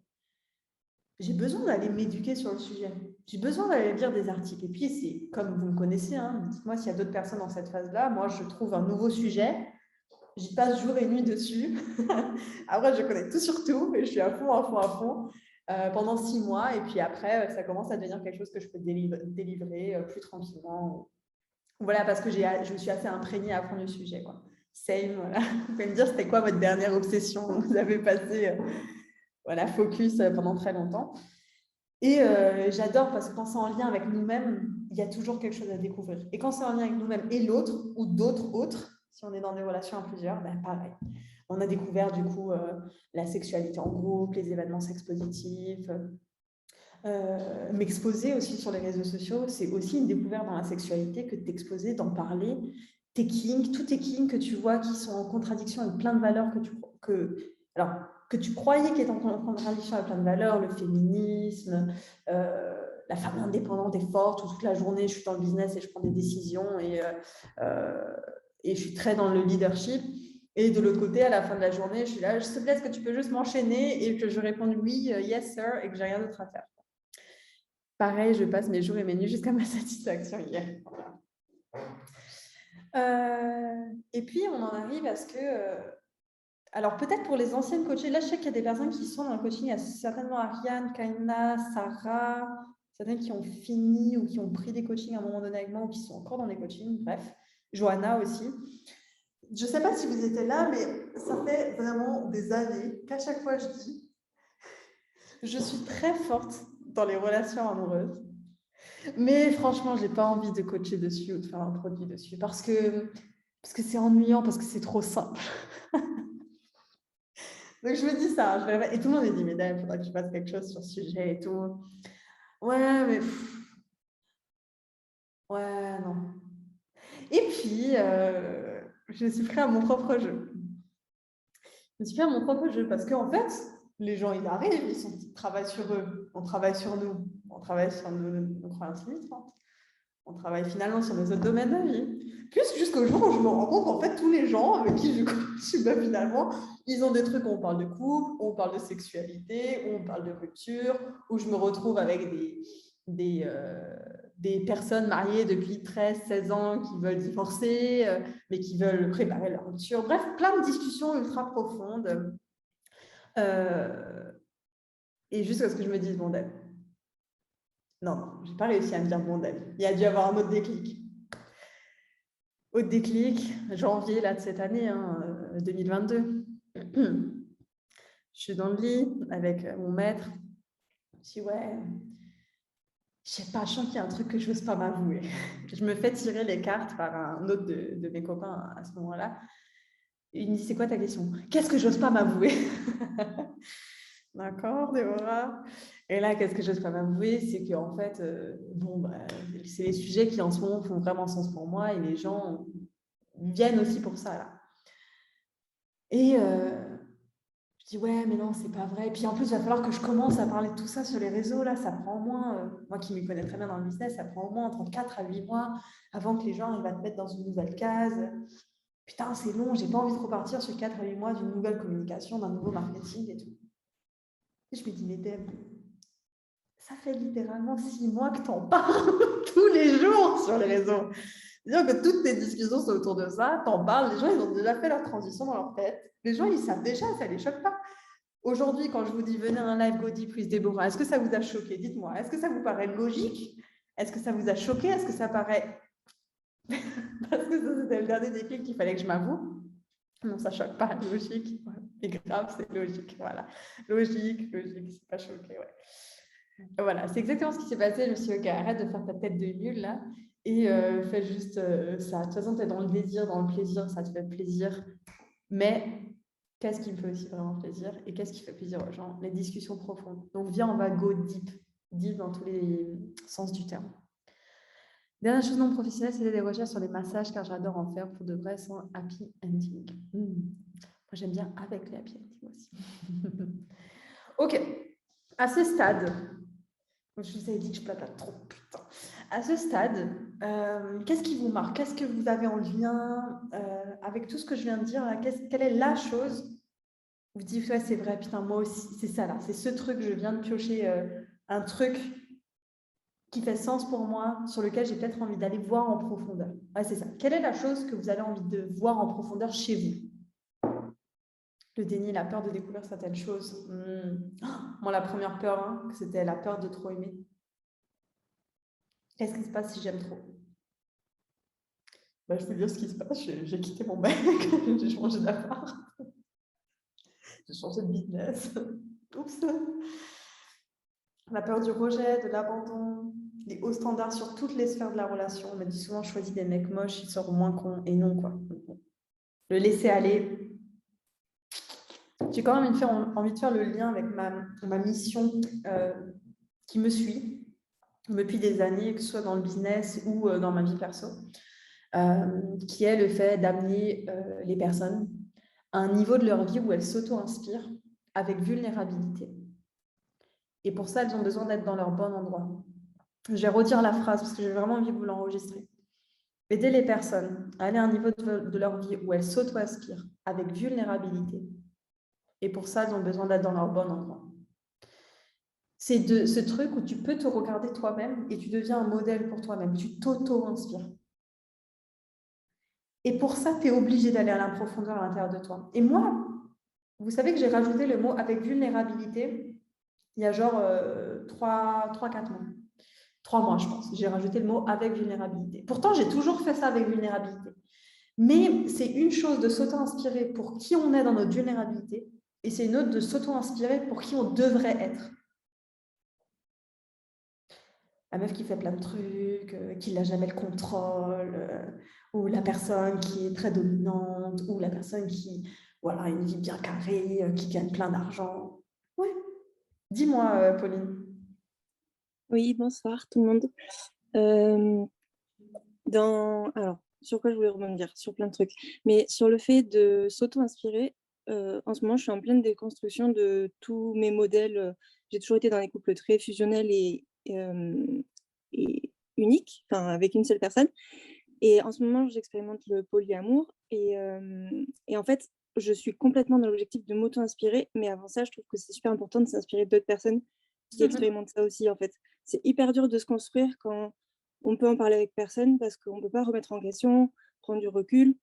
Speaker 1: J'ai besoin d'aller m'éduquer sur le sujet. J'ai besoin d'aller lire des articles. Et puis, c'est comme vous me connaissez, hein, dites-moi s'il y a d'autres personnes dans cette phase-là. Moi, je trouve un nouveau sujet. J'y passe jour et nuit dessus. Après, je connais tout sur tout et je suis à fond pendant 6 mois. Et puis après, ça commence à devenir quelque chose que je peux délivrer plus tranquillement. Voilà, parce que je me suis assez imprégnée à fond du sujet, quoi. Same, voilà. Vous pouvez me dire, c'était quoi votre dernière obsession? Vous avez passé... voilà, focus pendant très longtemps. Et j'adore parce que quand c'est en lien avec nous-mêmes, il y a toujours quelque chose à découvrir. Et quand c'est en lien avec nous-mêmes et l'autre, ou d'autres autres, si on est dans des relations à plusieurs, ben pareil. On a découvert du coup la sexualité en groupe, les événements sex-positifs. M'exposer aussi sur les réseaux sociaux, c'est aussi une découverte dans la sexualité que de t'exposer, d'en parler. Tes kinks, tous tes kinks que tu vois qui sont en contradiction avec plein de valeurs que tu croyais qui étaient en contradiction avec plein de valeurs, le féminisme, la femme indépendante et forte, où toute la journée je suis dans le business et je prends des décisions et je suis très dans le leadership. Et de l'autre côté, à la fin de la journée, je suis là, s'il te plaît, est-ce que tu peux juste m'enchaîner et que je réponde oui, yes sir, et que j'ai rien d'autre à faire. Pareil, je passe mes jours et mes nuits jusqu'à ma satisfaction hier. Et puis, on en arrive à ce que... alors, peut-être pour les anciennes coachées, là, je sais qu'il y a des personnes qui sont dans le coaching. Il y a certainement Ariane, Kaina, Sarah, certaines qui ont fini ou qui ont pris des coachings à un moment donné avec moi ou qui sont encore dans des coachings. Bref, Johanna aussi. Je ne sais pas si vous étiez là, mais ça fait vraiment des années qu'à chaque fois, je dis je suis très forte dans les relations amoureuses. Mais franchement, je n'ai pas envie de coacher dessus ou de faire un produit dessus parce que c'est ennuyant, parce que c'est trop simple. Donc, je me dis ça. Et tout le monde me dit, mais il faudra que tu fasses quelque chose sur ce sujet et tout. Ouais, mais... ouais, non. Et puis, je suis pris à mon propre jeu. Je suis pris à mon propre jeu parce qu'en fait, les gens, ils arrivent, ils travaillent sur eux, on travaille sur nous, on travaille sur nos croyances limitantes. On travaille finalement sur nos autres domaines de vie. Puis jusqu'au jour où je me rends compte qu'en fait, tous les gens avec qui je coach, ben, finalement, ils ont des trucs où on parle de couple, où on parle de sexualité, où on parle de rupture, où je me retrouve avec des personnes mariées depuis 13, 16 ans qui veulent divorcer, mais qui veulent préparer leur rupture. Bref, plein de discussions ultra profondes. Et jusqu'à ce que je me dise, bon, Dave, non, je n'ai pas réussi à me dire bon, Dave. Il y a dû y avoir un autre déclic. Autre déclic, janvier là, de cette année, 2022. Je suis dans le lit avec mon maître. Je me dis, ouais, je sais pas, je sens qu'il y a un truc que je n'ose pas m'avouer. Je me fais tirer les cartes par un autre de mes copains à ce moment-là. Il me dit, c'est quoi ta question? Qu'est-ce que j'ose pas m'avouer? D'accord, Déborah. Et là, qu'est-ce que j'ose pas m'avouer? C'est qu'en fait, c'est les sujets qui en ce moment font vraiment sens pour moi et les gens viennent aussi pour ça. Là. Et je dis, ouais, mais non, c'est pas vrai. Et puis en plus, il va falloir que je commence à parler de tout ça sur les réseaux. Là, ça prend au moins, moi qui m'y connais très bien dans le business, ça prend au moins entre 4 à 8 mois avant que les gens arrivent à te mettre dans une nouvelle case. Putain, c'est long, j'ai pas envie de repartir sur 4 à 8 mois d'une nouvelle communication, d'un nouveau marketing et tout. Et je me dis, mais Deb, ça fait littéralement 6 mois que tu en parles tous les jours sur les réseaux. C'est-à-dire que toutes tes discussions sont autour de ça, t'en parles, les gens, ils ont déjà fait leur transition dans leur tête. Les gens, ils savent déjà, ça les choque pas. Aujourd'hui, quand je vous dis venez à un live Go Deep plus Déborah, est-ce que ça vous a choqué? Dites-moi, est-ce que ça vous paraît logique? Est-ce que ça vous a choqué? Est-ce que ça paraît... Parce que ça, c'était le dernier déclic qu'il fallait que je m'avoue. Non, ça choque pas, logique. Et grave, c'est logique, voilà. Logique, c'est pas choqué, ouais. Voilà, c'est exactement ce qui s'est passé. Je me suis dit, ok, arrête de faire ta tête de nul là et fais juste ça. De toute façon, tu es dans le désir, dans le plaisir, ça te fait plaisir. Mais qu'est-ce qui me fait aussi vraiment plaisir et qu'est-ce qui fait plaisir aux gens? Les discussions profondes. Donc, viens, on va go deep. Deep dans tous les sens du terme. Dernière chose non professionnelle, c'est des recherches sur les massages car j'adore en faire pour de vrai sans happy ending. Moi, j'aime bien avec les happy ending aussi. Ok, à ce stade, je vous avais dit que je plate trop, putain. À ce stade, qu'est-ce qui vous marque? Qu'est-ce que vous avez en lien avec tout ce que je viens de dire? Quelle est la chose où vous dites, ouais, c'est vrai, putain, moi aussi, c'est ça là, c'est ce truc, je viens de piocher un truc qui fait sens pour moi, sur lequel j'ai peut-être envie d'aller voir en profondeur. Ouais, c'est ça. Quelle est la chose que vous avez envie de voir en profondeur chez vous? Le déni, la peur de découvrir certaines choses. Moi, la première peur, c'était la peur de trop aimer. Qu'est-ce qui se passe si j'aime trop? Je peux dire ce qui se passe. J'ai quitté mon mec, j'ai changé d'appart, j'ai changé de business. Oups. la peur du rejet, de l'abandon, les hauts standards sur toutes les sphères de la relation. On me dit souvent, choisis des mecs moches, ils seront moins cons. Et non, quoi. Le laisser aller. J'ai quand même envie de faire le lien avec ma mission qui me suit depuis des années, que ce soit dans le business ou dans ma vie perso, qui est le fait d'amener les personnes à un niveau de leur vie où elles s'auto-inspirent avec vulnérabilité. Et pour ça, elles ont besoin d'être dans leur bon endroit. Je vais redire la phrase parce que j'ai vraiment envie que vous l'enregistrez. Aider les personnes à aller à un niveau de leur vie où elles s'auto-inspirent avec vulnérabilité. Et pour ça, elles ont besoin d'être dans leur bon endroit. C'est de ce truc où tu peux te regarder toi-même et tu deviens un modèle pour toi-même. Tu t'auto-inspires. Et pour ça, tu es obligé d'aller à la profondeur à l'intérieur de toi. Et moi, vous savez que j'ai rajouté le mot avec vulnérabilité il y a genre 3-4 mois. 3 mois, je pense. J'ai rajouté le mot avec vulnérabilité. Pourtant, j'ai toujours fait ça avec vulnérabilité. Mais c'est une chose de s'auto-inspirer pour qui on est dans notre vulnérabilité et c'est une autre de s'auto-inspirer pour qui on devrait être. La meuf qui fait plein de trucs, qui n'a jamais le contrôle, ou la personne qui est très dominante, ou la personne qui a une vie bien carrée, qui gagne plein d'argent. Ouais. Dis-moi, Pauline.
Speaker 4: Oui, bonsoir tout le monde. Alors, sur quoi je voulais rebondir? Sur plein de trucs. Mais sur le fait de s'auto-inspirer, en ce moment, je suis en pleine déconstruction de tous mes modèles. J'ai toujours été dans des couples très fusionnels et uniques, enfin, avec une seule personne. Et en ce moment, j'expérimente le polyamour. Et en fait, je suis complètement dans l'objectif de m'auto-inspirer. Mais avant ça, je trouve que c'est super important de s'inspirer d'autres personnes qui expérimentent ça aussi, en fait. C'est hyper dur de se construire quand on peut en parler avec personne parce qu'on ne peut pas remettre en question, prendre du recul.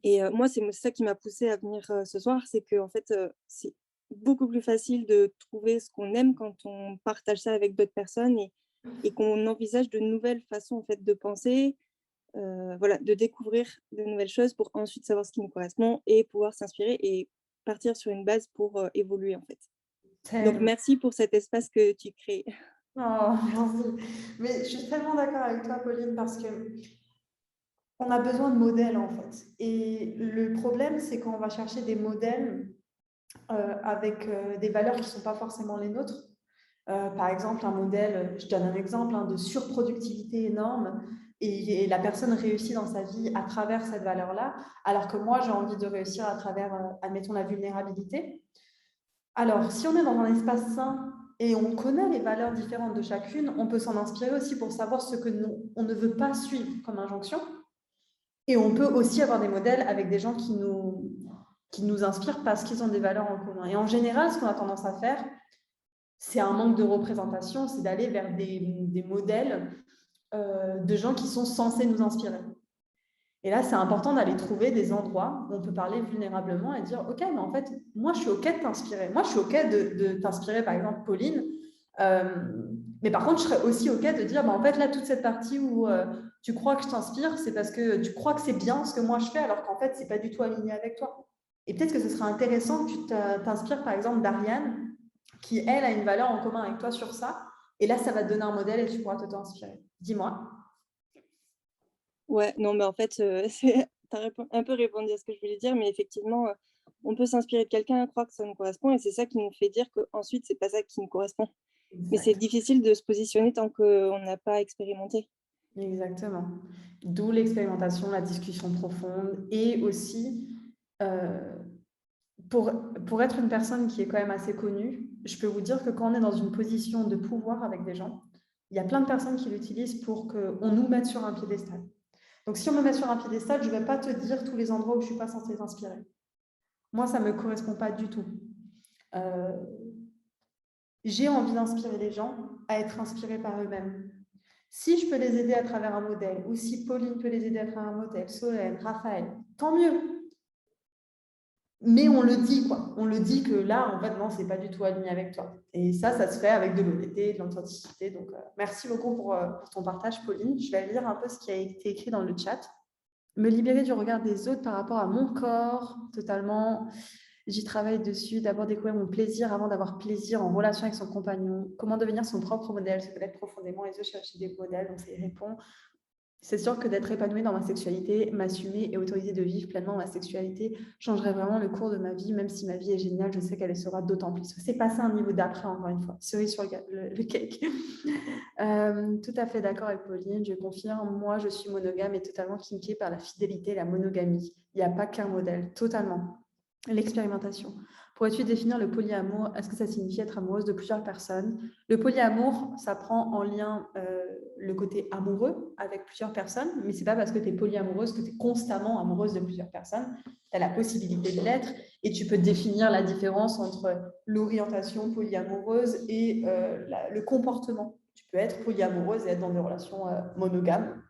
Speaker 4: Et moi, c'est ça qui m'a poussée à venir ce soir, c'est qu'en fait, c'est beaucoup plus facile de trouver ce qu'on aime quand on partage ça avec d'autres personnes et qu'on envisage de nouvelles façons en fait, de penser, de découvrir de nouvelles choses pour ensuite savoir ce qui nous correspond et pouvoir s'inspirer et partir sur une base pour évoluer en fait. Donc, merci pour cet espace que tu crées.
Speaker 1: Oh, merci. Mais je suis tellement d'accord avec toi, Pauline, parce que on a besoin de modèles, en fait. Et le problème, c'est quand on va chercher des modèles avec des valeurs qui ne sont pas forcément les nôtres. Par exemple, un modèle, je donne un exemple, de surproductivité énorme, et la personne réussit dans sa vie à travers cette valeur-là, alors que moi, j'ai envie de réussir à travers, admettons, la vulnérabilité. Alors, si on est dans un espace sain et on connaît les valeurs différentes de chacune, on peut s'en inspirer aussi pour savoir ce que on ne veut pas suivre comme injonction. Et on peut aussi avoir des modèles avec des gens qui nous inspirent parce qu'ils ont des valeurs en commun. Et en général, ce qu'on a tendance à faire, c'est un manque de représentation, c'est d'aller vers des modèles de gens qui sont censés nous inspirer. Et là, c'est important d'aller trouver des endroits où on peut parler vulnérablement et dire, OK, mais en fait, moi, je suis OK de t'inspirer. Moi, je suis OK de t'inspirer, par exemple, Pauline. Mais par contre, je serais aussi OK de dire, en fait, là, toute cette partie où tu crois que je t'inspire, c'est parce que tu crois que c'est bien ce que moi je fais, alors qu'en fait, c'est pas du tout aligné avec toi. Et peut-être que ce serait intéressant que tu t'inspires, par exemple, d'Ariane, qui, elle, a une valeur en commun avec toi sur ça. Et là, ça va te donner un modèle et tu pourras t'inspirer. Dis-moi.
Speaker 4: Ouais, non, mais en fait, tu as un peu répondu à ce que je voulais dire, mais effectivement, on peut s'inspirer de quelqu'un, croire que ça nous correspond, et c'est ça qui nous fait dire qu'ensuite, c'est pas ça qui nous correspond. Exactement. Mais c'est difficile de se positionner tant qu'on n'a pas expérimenté.
Speaker 1: Exactement. D'où l'expérimentation, la discussion profonde, et aussi, pour être une personne qui est quand même assez connue, je peux vous dire que quand on est dans une position de pouvoir avec des gens, il y a plein de personnes qui l'utilisent pour qu'on nous mette sur un piédestal. Donc, si on me met sur un piédestal, je ne vais pas te dire tous les endroits où je ne suis pas censée t'inspirer. Moi, ça ne me correspond pas du tout. J'ai envie d'inspirer les gens à être inspirés par eux-mêmes. Si je peux les aider à travers un modèle, ou si Pauline peut les aider à travers un modèle, Solène, Raphaël, tant mieux. Mais on le dit, quoi. On le dit que là, en fait, non, c'est pas du tout aligné avec toi. Et ça se fait avec de l'honnêteté, de l'authenticité. Donc, merci beaucoup pour ton partage, Pauline. Je vais lire un peu ce qui a été écrit dans le chat. Me libérer du regard des autres par rapport à mon corps, totalement. J'y travaille dessus, d'abord découvrir mon plaisir avant d'avoir plaisir en relation avec son compagnon. Comment devenir son propre modèle, se connaître profondément et se chercher des modèles. Donc, ça y répond. C'est sûr que d'être épanouie dans ma sexualité, m'assumer et autoriser de vivre pleinement ma sexualité changerait vraiment le cours de ma vie. Même si ma vie est géniale, je sais qu'elle le sera d'autant plus. C'est passer à un niveau d'après, encore une fois. Cerise sur le cake. Tout à fait d'accord avec Pauline. Je confirme, moi, je suis monogame et totalement kinkée par la fidélité et la monogamie. Il n'y a pas qu'un modèle, totalement. L'expérimentation. Pourrais-tu définir le polyamour? Est-ce que ça signifie être amoureuse de plusieurs personnes? Le polyamour, ça prend en lien le côté amoureux avec plusieurs personnes, mais ce n'est pas parce que tu es polyamoureuse que tu es constamment amoureuse de plusieurs personnes. Tu as la possibilité de l'être et tu peux définir la différence entre l'orientation polyamoureuse et le comportement. Tu peux être polyamoureuse et être dans des relations monogames.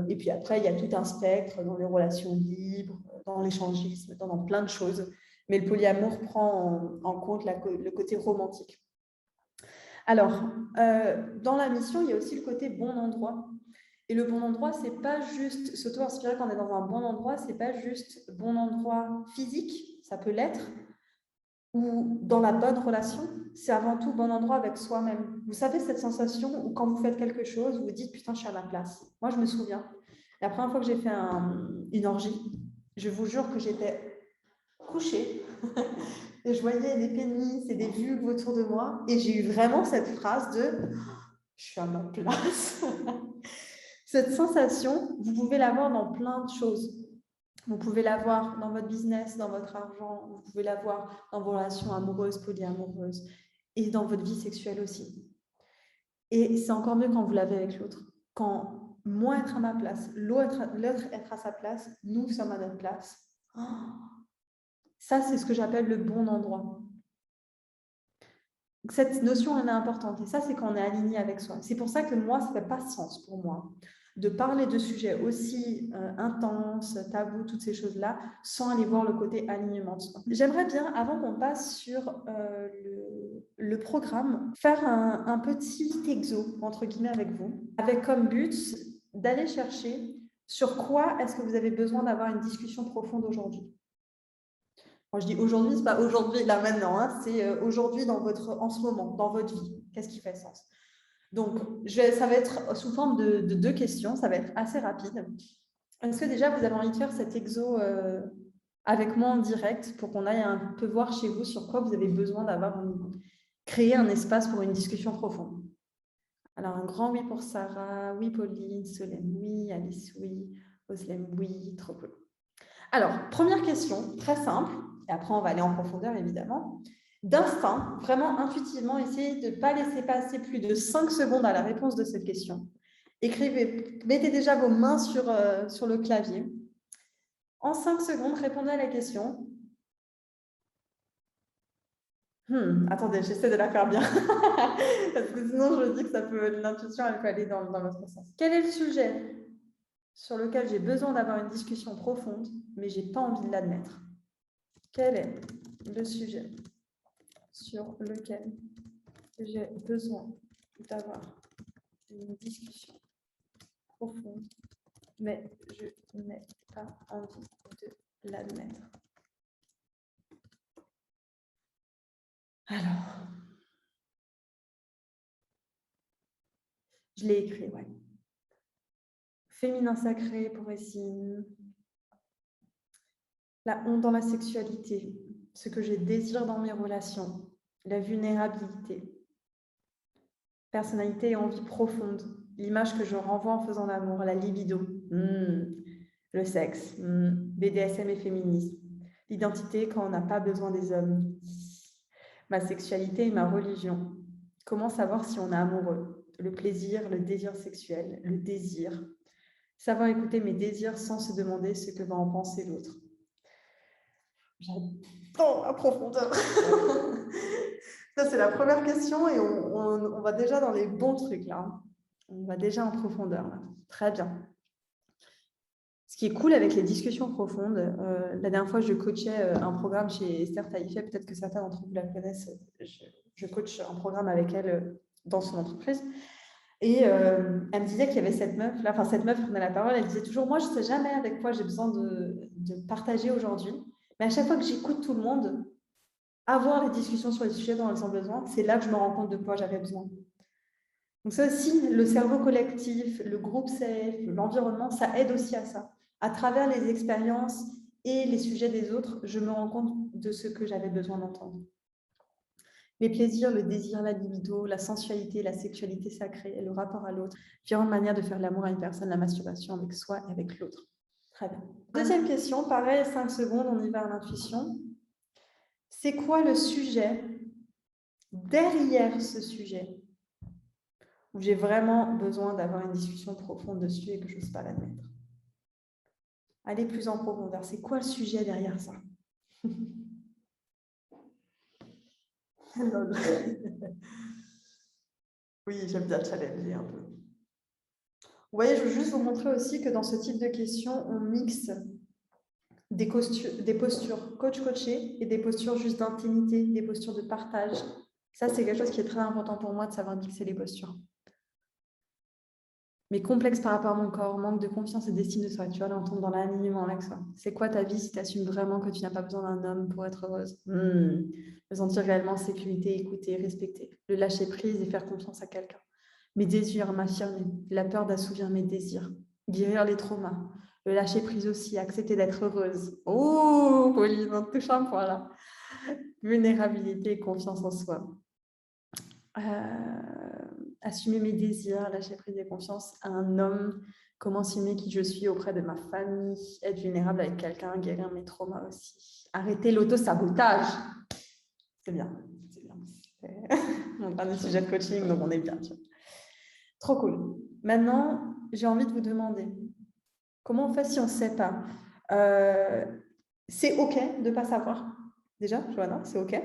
Speaker 1: Et puis après, il y a tout un spectre dans les relations libres, dans l'échangisme, dans plein de choses. Mais le polyamour prend en compte le côté romantique. Alors, dans la mission, il y a aussi le côté bon endroit. Et le bon endroit, ce n'est pas juste s'auto-inspirer quand on est dans un bon endroit, ce n'est pas juste bon endroit physique, ça peut l'être, ou dans la bonne relation, c'est avant tout bon endroit avec soi-même. Vous savez cette sensation où quand vous faites quelque chose, vous vous dites « putain, je suis à ma place ». Moi, je me souviens, la première fois que j'ai fait une orgie, je vous jure que j'étais couchée et je voyais des pénis et des vulves autour de moi et j'ai eu vraiment cette phrase de « je suis à ma place ». Cette sensation, vous pouvez l'avoir dans plein de choses. Vous pouvez l'avoir dans votre business, dans votre argent, vous pouvez l'avoir dans vos relations amoureuses, polyamoureuses et dans votre vie sexuelle aussi. Et c'est encore mieux quand vous l'avez avec l'autre. Quand moi être à ma place, l'autre être à sa place, nous sommes à notre place. Ça, c'est ce que j'appelle le bon endroit. Cette notion, elle est importante. Et ça, c'est quand on est aligné avec soi. C'est pour ça que moi, ça ne fait pas sens pour moi de parler de sujets aussi intenses, tabous, toutes ces choses-là, sans aller voir le côté alignement de soi. J'aimerais bien, avant qu'on passe sur le programme, faire un petit exo, entre guillemets, avec vous, avec comme but d'aller chercher sur quoi est-ce que vous avez besoin d'avoir une discussion profonde aujourd'hui. Quand je dis aujourd'hui, ce n'est pas aujourd'hui, là, maintenant, hein, c'est aujourd'hui en ce moment, dans votre vie. Qu'est-ce qui fait sens? Donc, ça va être sous forme de 2 questions, ça va être assez rapide. Est-ce que déjà, vous avez envie de faire cet exo avec moi en direct pour qu'on aille un peu voir chez vous sur quoi vous avez besoin d'avoir créé un espace pour une discussion profonde? Alors, un grand oui pour Sarah, oui Pauline, Solène, oui, Alice, oui, Oslem, oui, trop cool. Alors, première question, très simple, et après on va aller en profondeur évidemment. D'instinct, vraiment intuitivement, essayez de ne pas laisser passer plus de 5 secondes à la réponse de cette question. Écrivez, mettez déjà vos mains sur le clavier. En 5 secondes, répondez à la question. Attendez, j'essaie de la faire bien. Parce que sinon, je dis que l'intuition, elle peut aller dans l'autre sens. Quel est le sujet sur lequel j'ai besoin d'avoir une discussion profonde, mais je n'ai pas envie de l'admettre? Quel est le sujet sur lequel j'ai besoin d'avoir une discussion profonde, mais je n'ai pas envie de l'admettre? Alors, je l'ai écrit, ouais. Féminin sacré pour Essine. La honte dans la sexualité, ce que je désire dans mes relations, la vulnérabilité, personnalité et envie profonde, l'image que je renvoie en faisant l'amour, la libido, le sexe, BDSM et féminisme, l'identité quand on n'a pas besoin des hommes, ma sexualité et ma religion, comment savoir si on est amoureux, le plaisir, le désir sexuel, le désir, savoir écouter mes désirs sans se demander ce que va en penser l'autre. J'adore la profondeur. Ça, c'est la première question et on va déjà dans les bons trucs là. On va déjà en profondeur là. Très bien. Ce qui est cool avec les discussions profondes, la dernière fois, je coachais un programme chez Esther Taïfé, peut-être que certains d'entre vous la connaissent. Je coach un programme avec elle dans son entreprise. Et elle me disait qu'il y avait cette meuf là, enfin cette meuf prenait la parole, elle disait toujours, moi je ne sais jamais avec quoi j'ai besoin de partager aujourd'hui. Mais à chaque fois que j'écoute tout le monde, avoir les discussions sur les sujets dont elles ont besoin, c'est là que je me rends compte de quoi j'avais besoin. Donc ça aussi, le cerveau collectif, le groupe safe, l'environnement, ça aide aussi à ça. À travers les expériences et les sujets des autres, je me rends compte de ce que j'avais besoin d'entendre. Les plaisirs, le désir, la libido, la sensualité, la sexualité sacrée, le rapport à l'autre, différentes manières de faire l'amour à une personne, la masturbation avec soi et avec l'autre. Très bien. Deuxième question, pareil, 5 secondes, on y va à l'intuition. C'est quoi le sujet derrière ce sujet où j'ai vraiment besoin d'avoir une discussion profonde dessus et que je n'ose pas l'admettre? Allez plus en profondeur. C'est quoi le sujet derrière ça? Oui, j'aime bien challenger un peu. Vous voyez, je veux juste vous montrer aussi que dans ce type de questions, on mixe des postures coach-coachées et des postures juste d'intimité, des postures de partage. Ça, c'est quelque chose qui est très important pour moi de savoir mixer les postures. Mais complexe par rapport à mon corps, manque de confiance et d'estime de soi. Tu vois, là, on tombe dans l'alignement avec ça. C'est quoi ta vie si tu assumes vraiment que tu n'as pas besoin d'un homme pour être heureuse? Me sentir réellement en sécurité, écouter, respecter. Le lâcher prise et faire confiance à quelqu'un. Mes désirs, m'affirmer. La peur d'assouvir mes désirs. Guérir les traumas. Le lâcher prise aussi, accepter d'être heureuse. Oh, Pauline, on touche un point là. Vulnérabilité et confiance en soi. Assumer mes désirs, lâcher prise et confiance à un homme, comment assumer qui je suis auprès de ma famille, être vulnérable avec quelqu'un, guérir mes traumas aussi. Arrêter l'auto-sabotage. C'est bien, c'est bien. On parle des sujets de coaching, donc on est bien. Trop cool. Maintenant, j'ai envie de vous demander, comment on fait si on ne sait pas? C'est OK de ne pas savoir. Déjà, Johanna, c'est OK.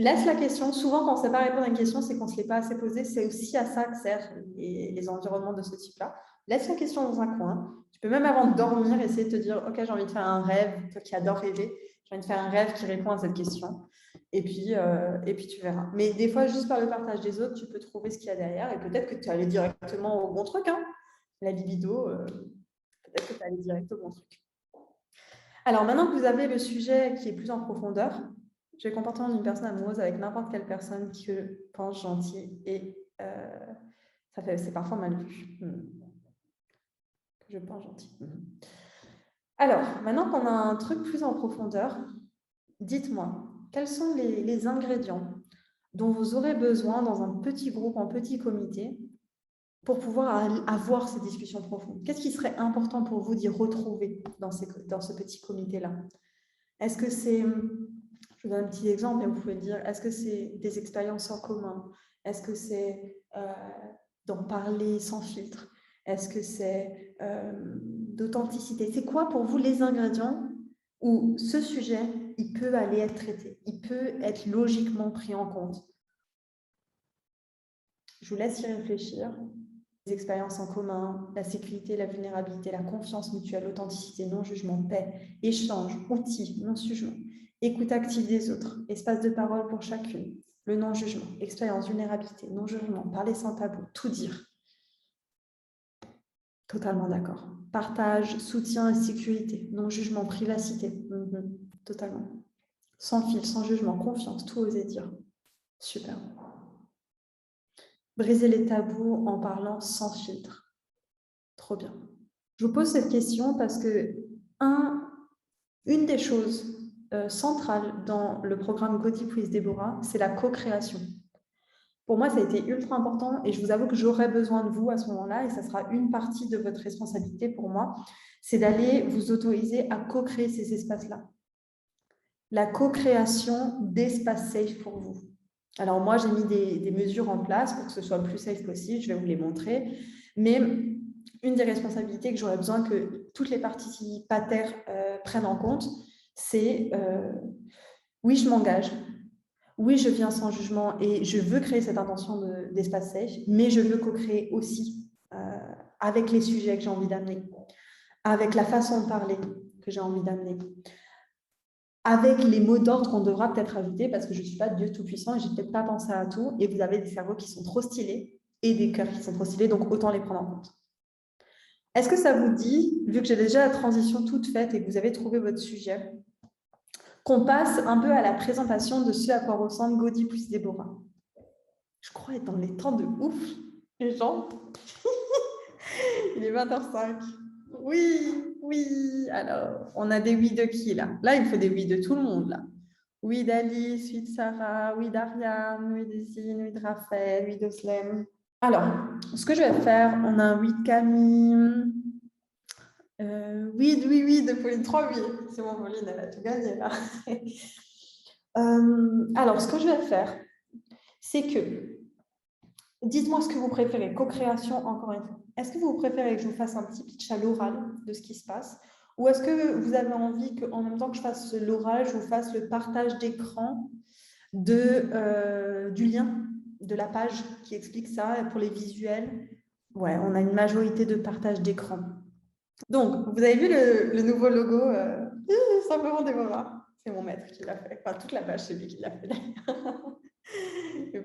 Speaker 1: Laisse la question. Souvent, quand on ne sait pas répondre à une question, c'est qu'on ne se l'est pas assez posée. C'est aussi à ça que servent les environnements de ce type-là. Laisse la question dans un coin. Tu peux même, avant de dormir, essayer de te dire « Ok, j'ai envie de faire un rêve. » Toi qui adore rêver, j'ai envie de faire un rêve qui répond à cette question. Et puis tu verras. Mais des fois, juste par le partage des autres, tu peux trouver ce qu'il y a derrière. Et peut-être que tu allais directement au bon truc. Hein. La libido, peut-être que tu allais direct au bon truc. Alors, maintenant que vous avez le sujet qui est plus en profondeur, j'ai le comportement d'une personne amoureuse avec n'importe quelle personne qui je pense gentille et c'est parfois mal vu. Que je pense gentil. Alors, maintenant qu'on a un truc plus en profondeur, dites-moi, quels sont les ingrédients dont vous aurez besoin dans un petit groupe, en petit comité, pour pouvoir avoir ces discussions profondes? Qu'est-ce qui serait important pour vous d'y retrouver dans ce petit comité-là? Est-ce que c'est... Je vous donne un petit exemple et vous pouvez dire, est-ce que c'est des expériences en commun? Est-ce que c'est d'en parler sans filtre? Est-ce que c'est d'authenticité? C'est quoi pour vous les ingrédients où ce sujet, il peut aller être traité? Il peut être logiquement pris en compte? Je vous laisse y réfléchir. Les expériences en commun, la sécurité, la vulnérabilité, la confiance mutuelle, l'authenticité, non-jugement, paix, échange, outils, non-jugement. Écoute active des autres, espace de parole pour chacune, le non-jugement, expérience, vulnérabilité, non-jugement, parler sans tabou, tout dire. Totalement d'accord. Partage, soutien et sécurité, non-jugement, privacité, totalement. Sans fil, sans jugement, confiance, tout oser dire. Super. Briser les tabous en parlant sans filtre. Trop bien. Je vous pose cette question parce que, une des choses centrale dans le programme Go Deep with Deborah, c'est la co-création. Pour moi, ça a été ultra important et je vous avoue que j'aurais besoin de vous à ce moment-là et ça sera une partie de votre responsabilité pour moi, c'est d'aller vous autoriser à co-créer ces espaces-là. La co-création d'espaces safe pour vous. Alors moi, j'ai mis des mesures en place pour que ce soit le plus safe possible, je vais vous les montrer, mais une des responsabilités que j'aurais besoin que toutes les participataires prennent en compte, c'est oui, je m'engage, oui, je viens sans jugement et je veux créer cette intention d'espace safe, mais je veux co-créer aussi avec les sujets que j'ai envie d'amener, avec la façon de parler que j'ai envie d'amener, avec les mots d'ordre qu'on devra peut-être ajouter parce que je ne suis pas Dieu tout-puissant et je n'ai peut-être pas pensé à tout et vous avez des cerveaux qui sont trop stylés et des cœurs qui sont trop stylés, donc autant les prendre en compte. Est-ce que ça vous dit, vu que j'ai déjà la transition toute faite et que vous avez trouvé votre sujet, qu'on passe un peu à la présentation de ce à quoi ressemble Gaudi plus Déborah. Je crois être dans les temps de ouf, les gens. Il est 20h05. Oui. Alors, on a des oui de qui, là? Là, il me faut des oui de tout le monde, là. Oui d'Alice, oui de Sarah, oui d'Ariane, oui d'Ezine, oui de Raphaël, oui d'Oslem. Alors, ce que je vais faire, on a un oui de Camille. Oui de Pauline. 3 oui. C'est bon, Pauline, elle a tout gagné, là. Alors, ce que je vais faire, c'est que, dites-moi ce que vous préférez. Co-création, encore une fois. Est-ce que vous préférez que je vous fasse un petit pitch à l'oral de ce qui se passe? Ou est-ce que vous avez envie qu'en même temps que je fasse l'oral, je vous fasse le partage d'écran du lien de la page qui explique ça pour les visuels? Ouais, on a une majorité de partage d'écran. Donc, vous avez vu le nouveau logo simplement Déborah. C'est mon maître qui l'a fait. Enfin, toute la page, c'est lui qui l'a fait.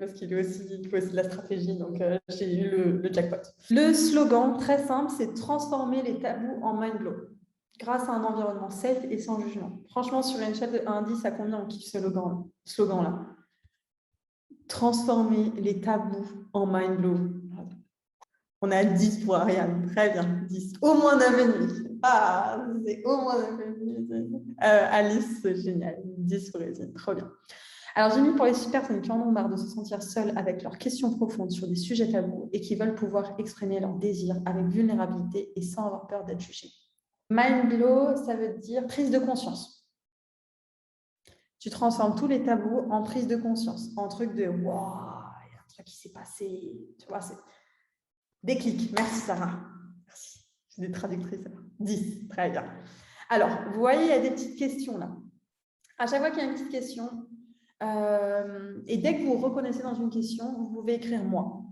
Speaker 1: Parce qu'il fait aussi de la stratégie, donc j'ai eu le jackpot. Le slogan, très simple, c'est transformer les tabous en mind blow grâce à un environnement safe et sans jugement. Franchement, sur une échelle de 1 à 10, à combien on kiffe ce slogan-là? Transformer les tabous en mind blow. On a 10 pour Ariane. Très bien, 10. Au moins 9,5. Ah, c'est au moins 9,5. Alice, c'est génial. 10 pour Ezine. Trop bien. Alors, j'ai mis pour les personnes qui en ont marre de se sentir seules avec leurs questions profondes sur des sujets tabous et qui veulent pouvoir exprimer leurs désirs avec vulnérabilité et sans avoir peur d'être jugées. Mind blow, ça veut dire prise de conscience. Tu transformes tous les tabous en prise de conscience, en truc de « wow, il y a un truc qui s'est passé ». Tu vois, c'est déclic. Merci, Sarah. Merci. Je suis des traductrices. 10, très bien. Alors, vous voyez, il y a des petites questions là. À chaque fois qu'il y a une petite question, et dès que vous vous reconnaissez dans une question, vous pouvez écrire « moi ».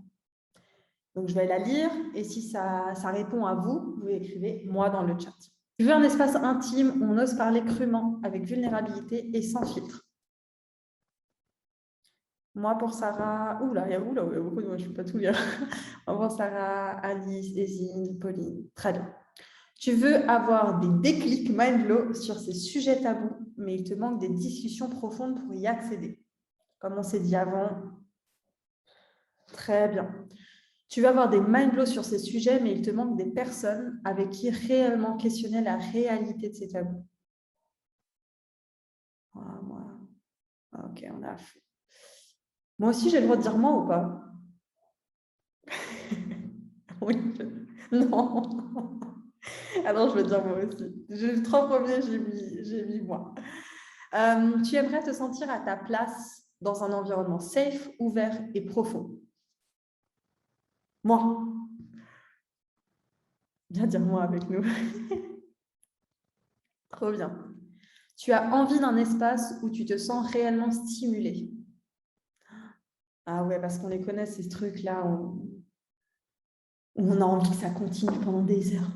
Speaker 1: Donc, je vais la lire et si ça répond à vous, vous écrivez « moi » dans le chat. Tu veux un espace intime où on ose parler crûment, avec vulnérabilité et sans filtre. Moi, pour Sarah... Oula, il y a beaucoup de moi, je ne peux pas tout lire. Moi, pour Sarah, Alice, Ezine, Pauline. Très bien. Tu veux avoir des déclics mind blow sur ces sujets tabous, mais il te manque des discussions profondes pour y accéder. Comme on s'est dit avant. Très bien. Tu vas avoir des mind blows sur ces sujets, mais il te manque des personnes avec qui réellement questionner la réalité de ces tabous. Ah, moi. Ok, on a fait. Moi aussi, j'ai le droit de dire moi ou pas? Oui. Non. Alors, je vais dire moi aussi. Les 3 premiers, j'ai mis moi. Tu aimerais te sentir à ta place dans un environnement safe, ouvert et profond. Moi. Viens dire moi avec nous. Trop bien. Tu as envie d'un espace où tu te sens réellement stimulé. Ah ouais, parce qu'on les connaît, ces trucs-là, où on a envie que ça continue pendant des heures.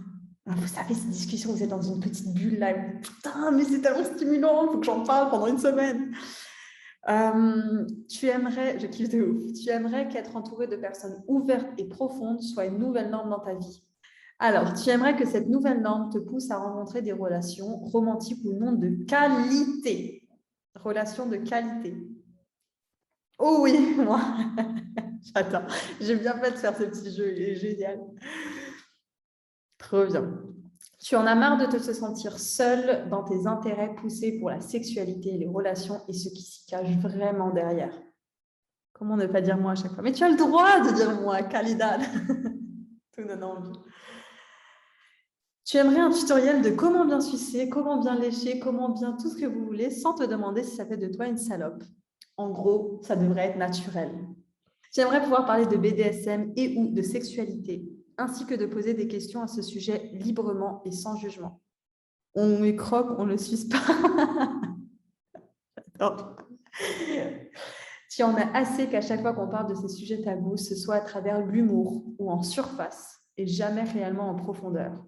Speaker 1: Ah, vous savez, ces discussions, vous êtes dans une petite bulle là, où, putain, mais c'est tellement stimulant, il faut que j'en parle pendant une semaine. Tu aimerais, je kiffe de ouf, tu aimerais qu'être entouré de personnes ouvertes et profondes soit une nouvelle norme dans ta vie. Alors, tu aimerais que cette nouvelle norme te pousse à rencontrer des relations romantiques ou non de qualité. Relations de qualité. Oh oui, moi. J'attends. J'ai bien fait de faire ce petit jeu, il est génial. Trop bien. Tu en as marre de te sentir seule dans tes intérêts poussés pour la sexualité, les relations et ce qui s'y cache vraiment derrière. Comment ne pas dire moi à chaque fois? Mais tu as le droit de dire moi, Khalidad. Tout donne envie. Tu aimerais un tutoriel de comment bien sucer, comment bien lécher, comment bien tout ce que vous voulez, sans te demander si ça fait de toi une salope. En gros, ça devrait être naturel. Tu aimerais pouvoir parler de BDSM et ou de sexualité, ainsi que de poser des questions à ce sujet librement et sans jugement. On me croque, on ne le suce pas. Tu en as assez qu'à chaque fois qu'on parle de ces sujets tabous, ce soit à travers l'humour ou en surface, et jamais réellement en profondeur.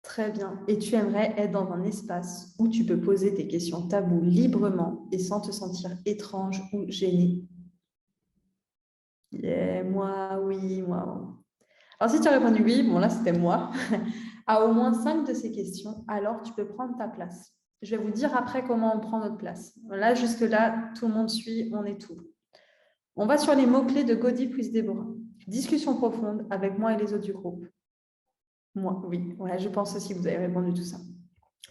Speaker 1: Très bien. Et tu aimerais être dans un espace où tu peux poser tes questions tabous librement et sans te sentir étrange ou gêné. Yeah, moi, oui, moi. Alors, si tu as répondu oui, bon là, c'était moi, à au moins 5 de ces questions, alors tu peux prendre ta place. Je vais vous dire après comment on prend notre place. Là, jusque-là, tout le monde suit, on est tout. On va sur les mots-clés de Gaudi plus Déborah. Discussion profonde avec moi et les autres du groupe. Moi, oui, ouais, je pense aussi que vous avez répondu tout ça.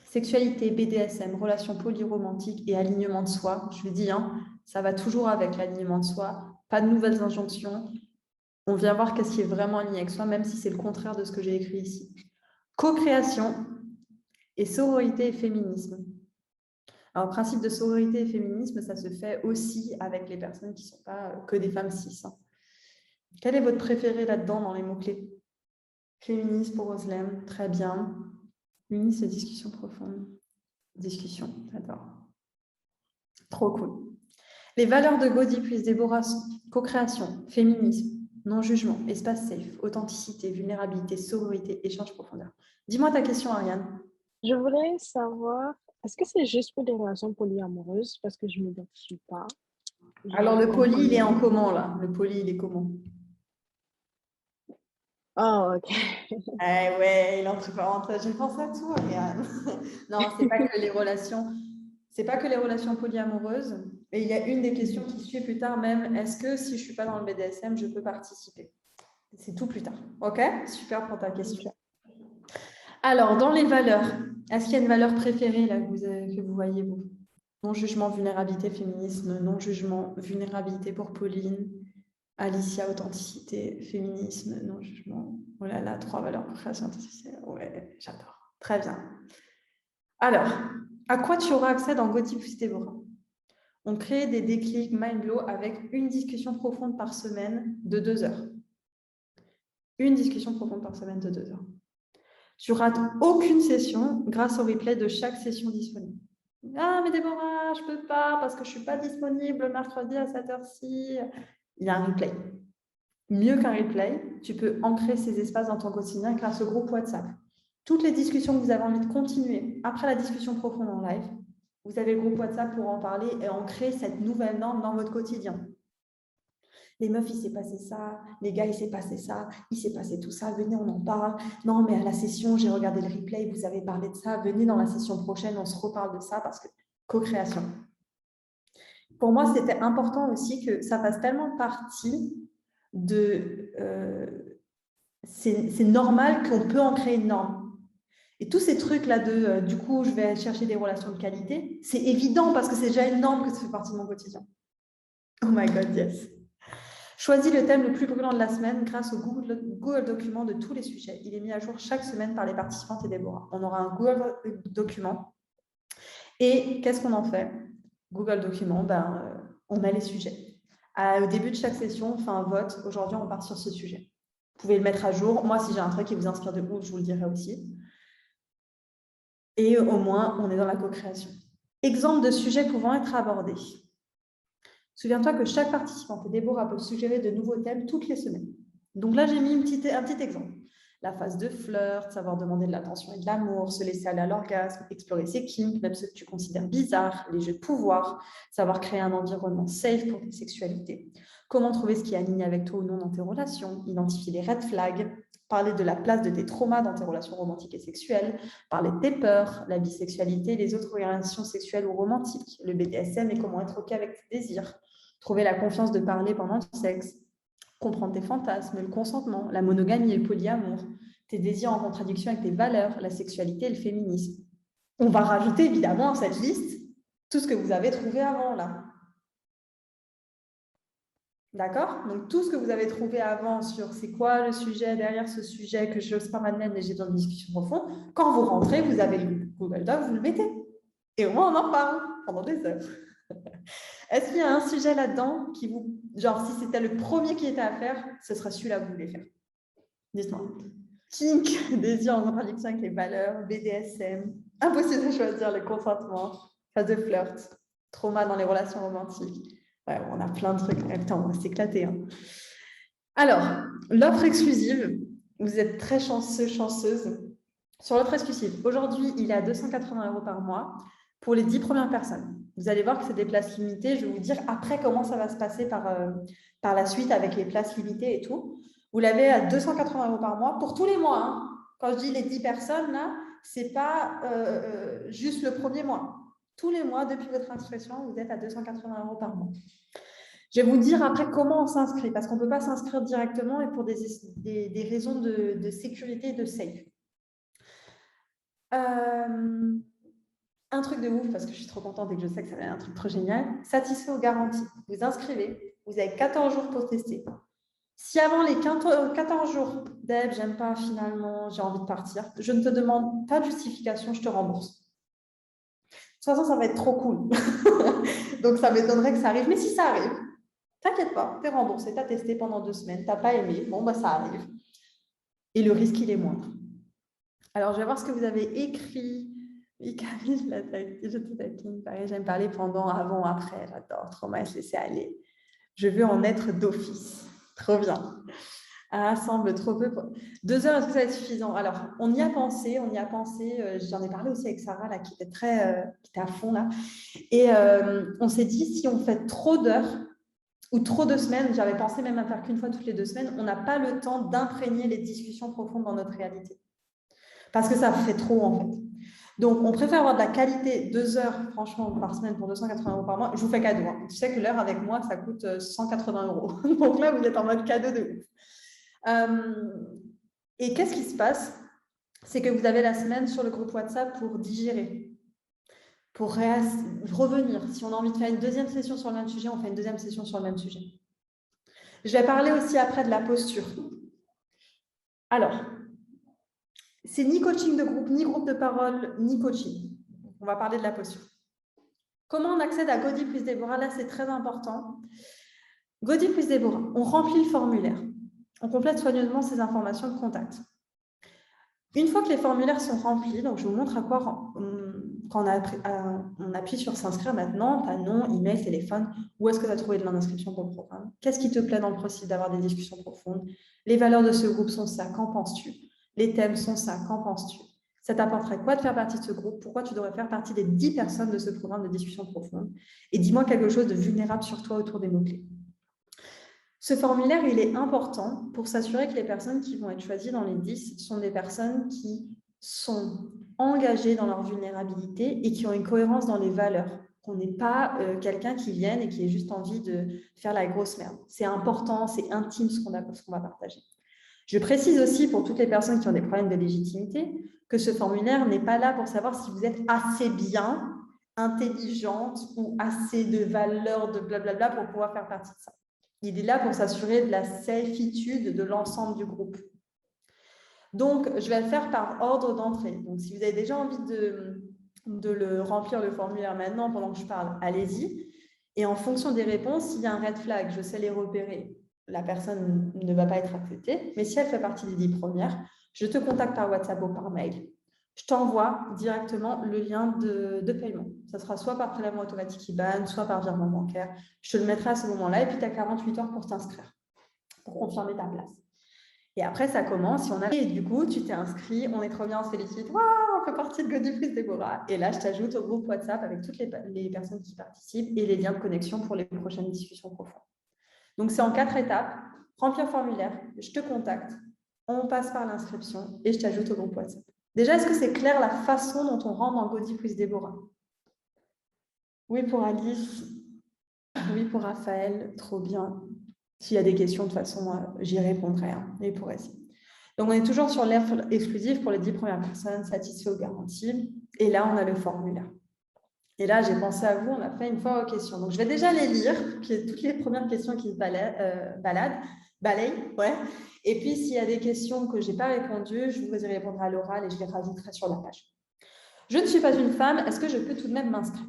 Speaker 1: Sexualité, BDSM, relations polyromantiques et alignement de soi. Je le dis, hein, ça va toujours avec l'alignement de soi. Pas de nouvelles injonctions. On vient voir qu'est-ce qui est vraiment aligné avec soi, même si c'est le contraire de ce que j'ai écrit ici. Co-création et sororité et féminisme. Alors, le principe de sororité et féminisme, ça se fait aussi avec les personnes qui ne sont pas que des femmes cis. Hein. Quel est votre préféré là-dedans dans les mots-clés? Féminisme pour Roselem, très bien. Féminisme et discussion profonde. Discussion, j'adore. Trop cool. Les valeurs de Gaudi plus Déborah sont co-création, féminisme, non-jugement, espace safe, authenticité, vulnérabilité, sororité, échange profondeur. Dis-moi ta question, Ariane.
Speaker 2: Je voulais savoir, est-ce que c'est juste pour des relations polyamoureuses? Parce que je ne m'identifie pas.
Speaker 1: Alors, le poly, il est en comment, là? Le poly, il est comment?
Speaker 2: Oh, ok.
Speaker 1: Ouais, il entre parenthèses. J'ai pensé à tout, Ariane. Non, c'est pas que les relations... C'est pas que les relations polyamoureuses. Et il y a une des questions qui suit plus tard même. Est-ce que si je ne suis pas dans le BDSM, je peux participer? C'est tout plus tard. OK? Super pour ta question. Alors, dans les valeurs, est-ce qu'il y a une valeur préférée là, que vous voyez, vous? Non-jugement, vulnérabilité, féminisme. Non-jugement, vulnérabilité pour Pauline. Alicia, authenticité, féminisme, non-jugement. Oh là là, 3 valeurs pour création, authenticité. Ouais, j'adore. Très bien. Alors, à quoi tu auras accès dans Gaudi plus Déborah? On crée des déclics Mindblow avec une discussion profonde par semaine de 2 heures. Une discussion profonde par semaine de 2 heures. Tu rates aucune session grâce au replay de chaque session disponible. Ah, mais Déborah, je ne peux pas parce que je ne suis pas disponible le mercredi à cette heure-ci. Il y a un replay. Mieux qu'un replay, tu peux ancrer ces espaces dans ton quotidien grâce au groupe WhatsApp. Toutes les discussions que vous avez envie de continuer après la discussion profonde en live, vous avez le groupe WhatsApp pour en parler et ancrer cette nouvelle norme dans votre quotidien. Les meufs, il s'est passé ça, les gars, il s'est passé ça, il s'est passé tout ça, venez, on en parle. Non, mais à la session, j'ai regardé le replay, vous avez parlé de ça, venez dans la session prochaine, on se reparle de ça parce que co-création. Pour moi, c'était important aussi que ça fasse tellement partie de... c'est normal qu'on peut en créer une norme. Et tous ces trucs-là de, du coup, je vais chercher des relations de qualité, c'est évident parce que c'est déjà une norme que ça fait partie de mon quotidien. Oh my God, yes. Choisis le thème le plus brûlant de la semaine grâce au Google Document de tous les sujets. Il est mis à jour chaque semaine par les participantes et Déborah. On aura un Google Document. Et qu'est-ce qu'on en fait? Google Document, on met les sujets. Au début de chaque session, on fait un vote. Aujourd'hui, on part sur ce sujet. Vous pouvez le mettre à jour. Moi, si j'ai un truc qui vous inspire de ouf, je vous le dirai aussi. Et au moins, on est dans la co-création. Exemple de sujets pouvant être abordés. Souviens-toi que chaque participante et Déborah peut suggérer de nouveaux thèmes toutes les semaines. Donc là, j'ai mis un petit exemple. La phase de flirt, savoir demander de l'attention et de l'amour, se laisser aller à l'orgasme, explorer ses kinks, même ceux que tu considères bizarres, les jeux de pouvoir, savoir créer un environnement safe pour tes sexualités, comment trouver ce qui est aligné avec toi ou non dans tes relations, identifier les red flags, parler de la place de tes traumas dans tes relations romantiques et sexuelles, parler de tes peurs, la bisexualité, les autres relations sexuelles ou romantiques, le BDSM et comment être OK avec tes désirs, trouver la confiance de parler pendant le sexe, comprendre tes fantasmes, le consentement, la monogamie et le polyamour, tes désirs en contradiction avec tes valeurs, la sexualité et le féminisme. On va rajouter évidemment à cette liste tout ce que vous avez trouvé avant là. D'accord? Donc, tout ce que vous avez trouvé avant sur c'est quoi le sujet derrière ce sujet que je n'ose pas m'admettre, mais j'ai besoin de discussion profonde, quand vous rentrez, vous avez le Google Doc, vous le mettez. Et au moins, on en parle pendant des heures. Est-ce qu'il y a un sujet là-dedans qui vous... Genre, si c'était le premier qui était à faire, ce serait celui-là que vous voulez faire? Dites-moi. Kink, désir en contradiction avec les valeurs, BDSM, impossible de choisir le consentement, phase de flirt, trauma dans les relations romantiques. Ouais, on a plein de trucs. Attends, on va s'éclater. Hein. Alors, l'offre exclusive, vous êtes très chanceux, chanceuse. Sur l'offre exclusive, aujourd'hui, il est à 280 € par mois pour les 10 premières personnes. Vous allez voir que c'est des places limitées. Je vais vous dire après comment ça va se passer par la suite avec les places limitées et tout. Vous l'avez à 280 € par mois pour tous les mois. Hein. Quand je dis les 10 personnes, là, ce n'est pas juste le premier mois. Tous les mois, depuis votre inscription, vous êtes à 280 € par mois. Je vais vous dire après comment on s'inscrit, parce qu'on ne peut pas s'inscrire directement et pour des raisons de sécurité et de safe. Un truc de ouf, parce que je suis trop contente et que je sais que ça va être un truc trop génial. Satisfait aux garanties. Vous inscrivez, vous avez 14 jours pour tester. Si avant les 14 jours, Deb, j'aime pas finalement, j'ai envie de partir, je ne te demande pas de justification, je te rembourse. De toute façon, ça va être trop cool. Donc, ça m'étonnerait que ça arrive. Mais si ça arrive, t'inquiète pas, tu es remboursé, tu as testé pendant 2 semaines, tu n'as pas aimé, bon, bah, ça arrive. Et le risque, il est moindre. Alors, je vais voir ce que vous avez écrit. Oui, Camille, je te taquine. Pareil, j'aime parler pendant, avant, après. J'adore, trop mal se laisser aller. Je veux en être d'office. Trop bien. Ah, semble trop peu. 2 heures, est-ce que ça va être suffisant? Alors, on y a pensé. J'en ai parlé aussi avec Sarah, là, qui était à fond, là. Et on s'est dit, si on fait trop d'heures ou trop de semaines, j'avais pensé même à faire qu'une fois toutes les 2 semaines, on n'a pas le temps d'imprégner les discussions profondes dans notre réalité. Parce que ça fait trop, en fait. Donc, on préfère avoir de la qualité 2 heures, franchement, par semaine pour 280 € par mois. Je vous fais cadeau. Hein. Tu sais que l'heure avec moi, ça coûte 180 €. Donc là, vous êtes en mode cadeau de ouf. Et qu'est-ce qui se passe? C'est que vous avez la semaine sur le groupe WhatsApp pour digérer, pour revenir. Si on a envie de faire une deuxième session sur le même sujet, on fait une deuxième session sur le même sujet. Je vais parler aussi après de la posture. Alors, c'est ni coaching de groupe, ni groupe de parole, ni coaching. On va parler de la posture. Comment on accède à Godi plus Déborah? Là, c'est très important. Godi plus Déborah, on remplit le formulaire. On complète soigneusement ces informations de contact. Une fois que les formulaires sont remplis, donc je vous montre à quoi quand on appuie sur s'inscrire maintenant, ta nom, email, téléphone, où est-ce que tu as trouvé de l'inscription pour le programme? Qu'est-ce qui te plaît dans le processus d'avoir des discussions profondes? Les valeurs de ce groupe sont ça, qu'en penses-tu? Les thèmes sont ça, qu'en penses-tu? Ça t'apporterait quoi de faire partie de ce groupe? Pourquoi tu devrais faire partie des 10 personnes de ce programme de discussion profonde? Et dis-moi quelque chose de vulnérable sur toi autour des mots-clés. Ce formulaire, il est important pour s'assurer que les personnes qui vont être choisies dans les 10 sont des personnes qui sont engagées dans leur vulnérabilité et qui ont une cohérence dans les valeurs. Qu'on n'est pas quelqu'un qui vienne et qui ait juste envie de faire la grosse merde. C'est important, c'est intime ce qu'on va partager. Je précise aussi pour toutes les personnes qui ont des problèmes de légitimité que ce formulaire n'est pas là pour savoir si vous êtes assez bien, intelligente ou assez de valeur de blablabla pour pouvoir faire partie de ça. Il est là pour s'assurer de la safitude de l'ensemble du groupe. Donc, je vais le faire par ordre d'entrée. Donc, si vous avez déjà envie de le remplir, le formulaire maintenant, pendant que je parle, allez-y. Et en fonction des réponses, s'il y a un red flag, je sais les repérer. La personne ne va pas être acceptée. Mais si elle fait partie des 10 premières, je te contacte par WhatsApp ou par mail. Je t'envoie directement le lien de paiement. Ça sera soit par prélèvement automatique IBAN, soit par virement bancaire. Je te le mettrai à ce moment-là et puis tu as 48 heures pour t'inscrire, pour confirmer ta place. Et après, ça commence. Et du coup, tu t'es inscrit, on est trop bien, on se félicite. Waouh, on fait partie de Godi plus Déborah. Et là, je t'ajoute au groupe WhatsApp avec toutes les personnes qui participent et les liens de connexion pour les prochaines discussions profondes. Donc, c'est en 4 étapes. Remplir formulaire, je te contacte, on passe par l'inscription et je t'ajoute au groupe WhatsApp. Déjà, est-ce que c'est clair la façon dont on rentre dans Godi plus Déborah? Oui pour Alice, oui pour Raphaël, trop bien. S'il y a des questions, de toute façon, j'y répondrai. Hein, et pour essayer. Donc, on est toujours sur l'offre exclusive pour les 10 premières personnes, satisfait aux garanties. Et là, on a le formulaire. Et là, j'ai pensé à vous, on a fait une fois aux questions. Donc, je vais déjà les lire, toutes les premières questions qui se balayent. Ouais. Et puis, s'il y a des questions que je n'ai pas répondues, je vous y répondrai à l'oral et je les rajouterai sur la page. Je ne suis pas une femme, est-ce que je peux tout de même m'inscrire?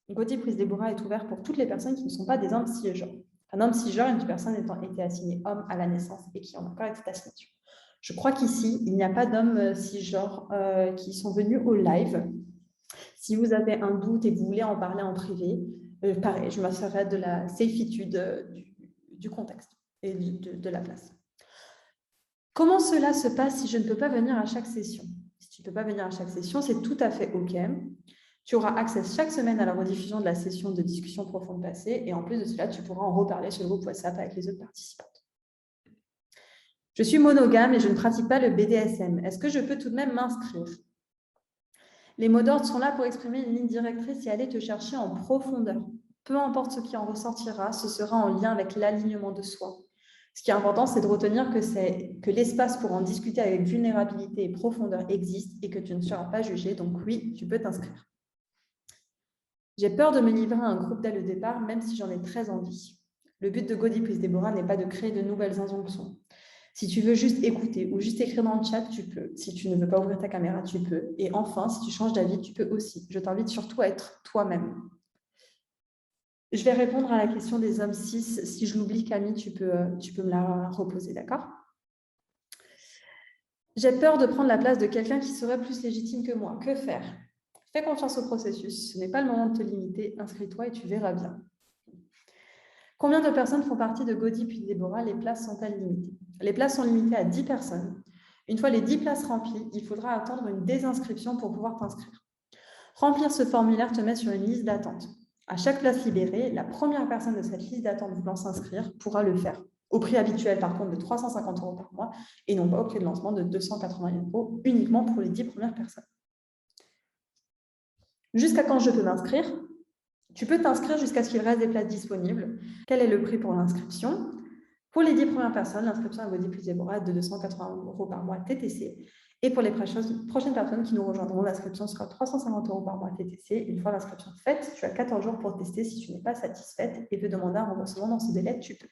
Speaker 1: Godi plus Déborah est ouvert pour toutes les personnes qui ne sont pas des hommes cisgenres. Un homme cisgenre, une personne ayant été assignée homme à la naissance et qui en a encore été assignée. Je crois qu'ici, il n'y a pas d'hommes cisgenres qui sont venus au live. Si vous avez un doute et que vous voulez en parler en privé, pareil, je m'assurerai de la safitude du contexte et de la place. Comment cela se passe si je ne peux pas venir à chaque session? Si tu ne peux pas venir à chaque session, c'est tout à fait OK. Tu auras accès chaque semaine à la rediffusion de la session de discussion profonde passée et en plus de cela, tu pourras en reparler sur le groupe WhatsApp avec les autres participantes. Je suis monogame et je ne pratique pas le BDSM. Est-ce que je peux tout de même m'inscrire? Les mots d'ordre sont là pour exprimer une ligne directrice et aller te chercher en profondeur. Peu importe ce qui en ressortira, ce sera en lien avec l'alignement de soi. Ce qui est important, c'est de retenir que l'espace pour en discuter avec vulnérabilité et profondeur existe et que tu ne seras pas jugé. Donc oui, tu peux t'inscrire. J'ai peur de me livrer à un groupe dès le départ, même si j'en ai très envie. Le but de Gaudi plus Déborah n'est pas de créer de nouvelles injonctions. Si tu veux juste écouter ou juste écrire dans le chat, tu peux. Si tu ne veux pas ouvrir ta caméra, tu peux. Et enfin, si tu changes d'avis, tu peux aussi. Je t'invite surtout à être toi-même. Je vais répondre à la question des hommes cis. Si je l'oublie, Camille, tu peux me la reposer, d'accord? J'ai peur de prendre la place de quelqu'un qui serait plus légitime que moi. Que faire? Fais confiance au processus. Ce n'est pas le moment de te limiter. Inscris-toi et tu verras bien. Combien de personnes font partie de Gaudi puis Déborah? Les places sont-elles limitées? Les places sont limitées à 10 personnes. Une fois les 10 places remplies, il faudra attendre une désinscription pour pouvoir t'inscrire. Remplir ce formulaire te met sur une liste d'attente. À chaque place libérée, la première personne de cette liste d'attente voulant s'inscrire pourra le faire. Au prix habituel, par contre, de 350 € par mois et non pas au prix de lancement de 280 € uniquement pour les 10 premières personnes. Jusqu'à quand je peux m'inscrire? Tu peux t'inscrire jusqu'à ce qu'il reste des places disponibles. Quel est le prix pour l'inscription? Pour les 10 premières personnes, l'inscription à Gaudi plus Déborah est de 280 € par mois TTC. Et pour les prochaines personnes qui nous rejoindront, l'inscription sera 350 € par mois TTC. Une fois l'inscription faite, tu as 14 jours pour tester. Si tu n'es pas satisfaite et veux demander un remboursement dans ce délai, tu peux.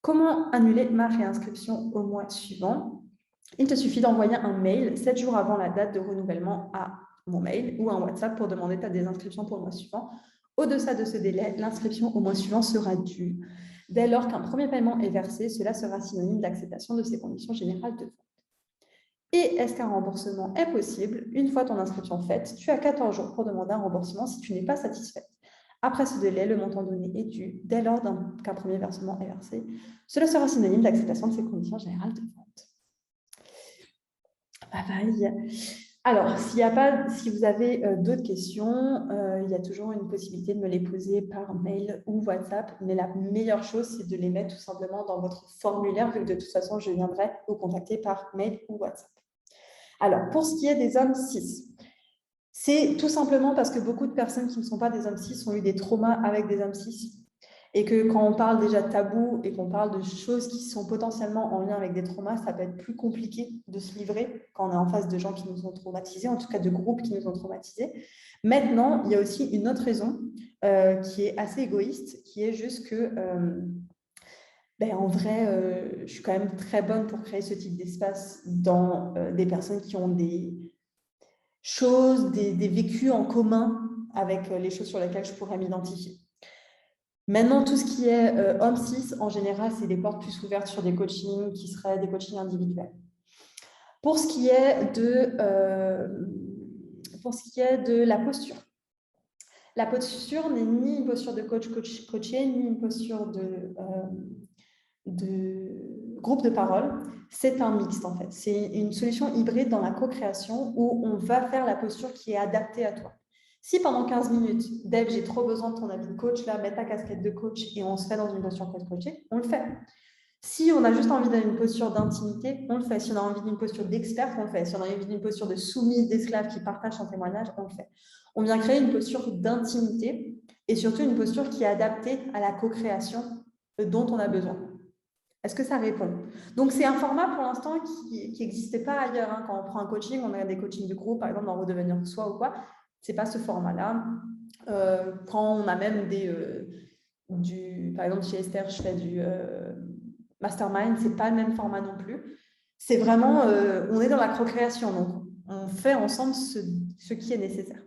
Speaker 1: Comment annuler ma réinscription au mois suivant? Il te suffit d'envoyer un mail 7 jours avant la date de renouvellement à mon mail ou un WhatsApp pour demander ta désinscription pour le mois suivant. Au-delà de ce délai, l'inscription au mois suivant sera due. Dès lors qu'un premier paiement est versé, cela sera synonyme d'acceptation de ces conditions générales de vente. Et est-ce qu'un remboursement est possible? Une fois ton inscription faite, tu as 14 jours pour demander un remboursement si tu n'es pas satisfaite. Après ce délai, le montant donné est dû dès lors qu'un premier versement est versé. Cela sera synonyme d'acceptation de ces conditions générales de vente. Bye bye. Alors, si vous avez d'autres questions, il y a toujours une possibilité de me les poser par mail ou WhatsApp, mais la meilleure chose, c'est de les mettre tout simplement dans votre formulaire, vu que de toute façon, je viendrai vous contacter par mail ou WhatsApp. Alors, pour ce qui est des hommes cis, c'est tout simplement parce que beaucoup de personnes qui ne sont pas des hommes cis ont eu des traumas avec des hommes cis. Et que quand on parle déjà de tabou et qu'on parle de choses qui sont potentiellement en lien avec des traumas, ça peut être plus compliqué de se livrer quand on est en face de gens qui nous ont traumatisés, en tout cas de groupes qui nous ont traumatisés. Maintenant, il y a aussi une autre raison qui est assez égoïste, qui est juste que, en vrai, je suis quand même très bonne pour créer ce type d'espace dans des personnes qui ont des choses, des vécus en commun avec les choses sur lesquelles je pourrais m'identifier. Maintenant, tout ce qui est homme cis, en général, c'est des portes plus ouvertes sur des coachings qui seraient des coachings individuels. Pour ce qui est de la posture. La posture n'est ni une posture de coaché, ni une posture de groupe de parole. C'est un mixte, en fait. C'est une solution hybride dans la co-création où on va faire la posture qui est adaptée à toi. Si pendant 15 minutes, Deb, j'ai trop besoin de ton avis de coach, là, mets ta casquette de coach et on se fait dans une posture coachée, on le fait. Si on a juste envie d'une posture d'intimité, on le fait. Si on a envie d'une posture d'expert, on le fait. Si on a envie d'une posture de soumise, d'esclave qui partage son témoignage, on le fait. On vient créer une posture d'intimité et surtout une posture qui est adaptée à la co-création dont on a besoin. Est-ce que ça répond? Donc, c'est un format pour l'instant qui n'existait pas ailleurs. Hein. Quand on prend un coaching, on a des coachings de groupe, par exemple, dans Redevenir Soi ou quoi. Ce n'est pas ce format-là. Quand on a même par exemple, chez Esther, je fais du mastermind, ce n'est pas le même format non plus. C'est vraiment, on est dans la co-création, donc on fait ensemble ce qui est nécessaire.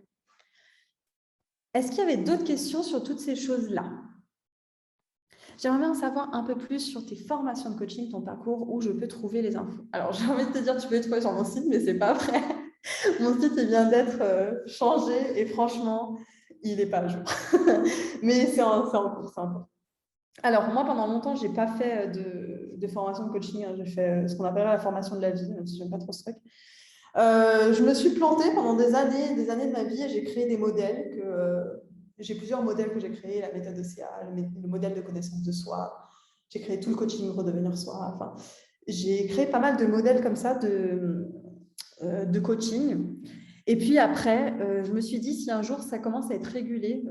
Speaker 1: Est-ce qu'il y avait d'autres questions sur toutes ces choses-là? J'aimerais bien en savoir un peu plus sur tes formations de coaching, ton parcours, où je peux trouver les infos. Alors, j'ai envie de te dire, tu peux les trouver sur mon site, mais ce n'est pas vrai. Mon site, il vient d'être changé et franchement, il n'est pas à jour. Mais c'est en cours, c'est en cours. Alors, moi, pendant longtemps, je n'ai pas fait de formation de coaching. J'ai fait ce qu'on appelle la formation de la vie, même si je n'aime pas trop ce truc. Je me suis plantée pendant des années de ma vie et j'ai créé des modèles. J'ai plusieurs modèles que j'ai créés, la méthode OCA, le modèle de connaissance de soi. J'ai créé tout le coaching Redevenir Soi. Enfin, j'ai créé pas mal de modèles comme ça de coaching. Et puis après, je me suis dit, si un jour ça commence à être régulé,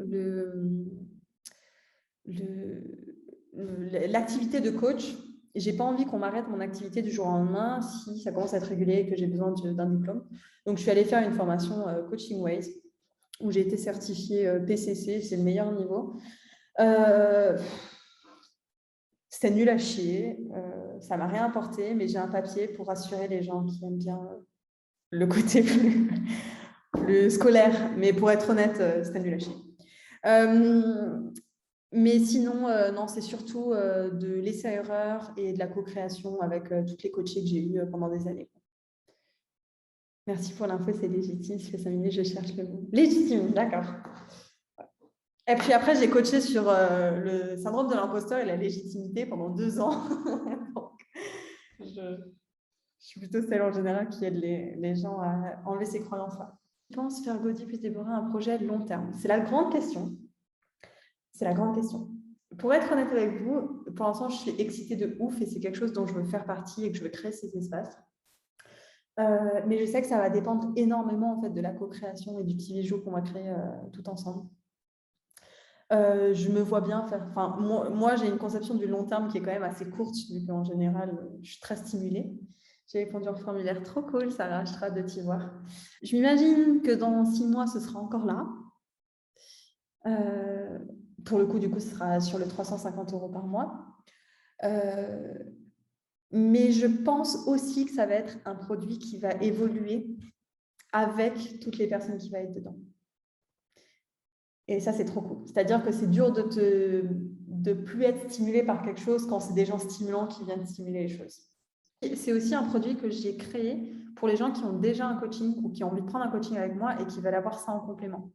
Speaker 1: l'activité de coach, j'ai pas envie qu'on m'arrête mon activité du jour au lendemain si ça commence à être régulé et que j'ai besoin d'un diplôme. Donc, je suis allée faire une formation Coaching Ways où j'ai été certifiée PCC, c'est le meilleur niveau. C'était nul à chier, ça m'a rien apporté, mais j'ai un papier pour rassurer les gens qui aiment bien le côté plus scolaire. Mais pour être honnête, c'était nul à chier. Mais sinon, non, c'est surtout de l'essai-erreur et de la co-création avec toutes les coachées que j'ai eues pendant des années. Merci pour l'info, c'est légitime. Ça fait 5 minutes, je cherche le mot. Légitime, d'accord. Et puis après, j'ai coaché sur le syndrome de l'imposteur et la légitimité pendant 2 ans. Donc, je suis plutôt celle en général qui aide les gens à enlever ces croyances-là. Je pense faire Gaudi plus Déborah un projet de long terme. C'est la grande question. C'est la grande question. Pour être honnête avec vous, pour l'instant, je suis excitée de ouf et c'est quelque chose dont je veux faire partie et que je veux créer ces espaces. Mais je sais que ça va dépendre énormément en fait, de la co-création et du petit bijou qu'on va créer tout ensemble. Je me vois bien faire... Enfin, moi, j'ai une conception du long terme qui est quand même assez courte, vu qu'en général, je suis très stimulée. J'ai répondu au formulaire, trop cool, ça rachètera de t'y voir. Je m'imagine que dans 6 mois, ce sera encore là. Pour le coup, du coup, ce sera sur les 350 € par mois. Mais je pense aussi que ça va être un produit qui va évoluer avec toutes les personnes qui vont être dedans. Et ça, c'est trop cool. C'est-à-dire que c'est dur de plus être stimulé par quelque chose quand c'est des gens stimulants qui viennent stimuler les choses. C'est aussi un produit que j'ai créé pour les gens qui ont déjà un coaching ou qui ont envie de prendre un coaching avec moi et qui veulent avoir ça en complément.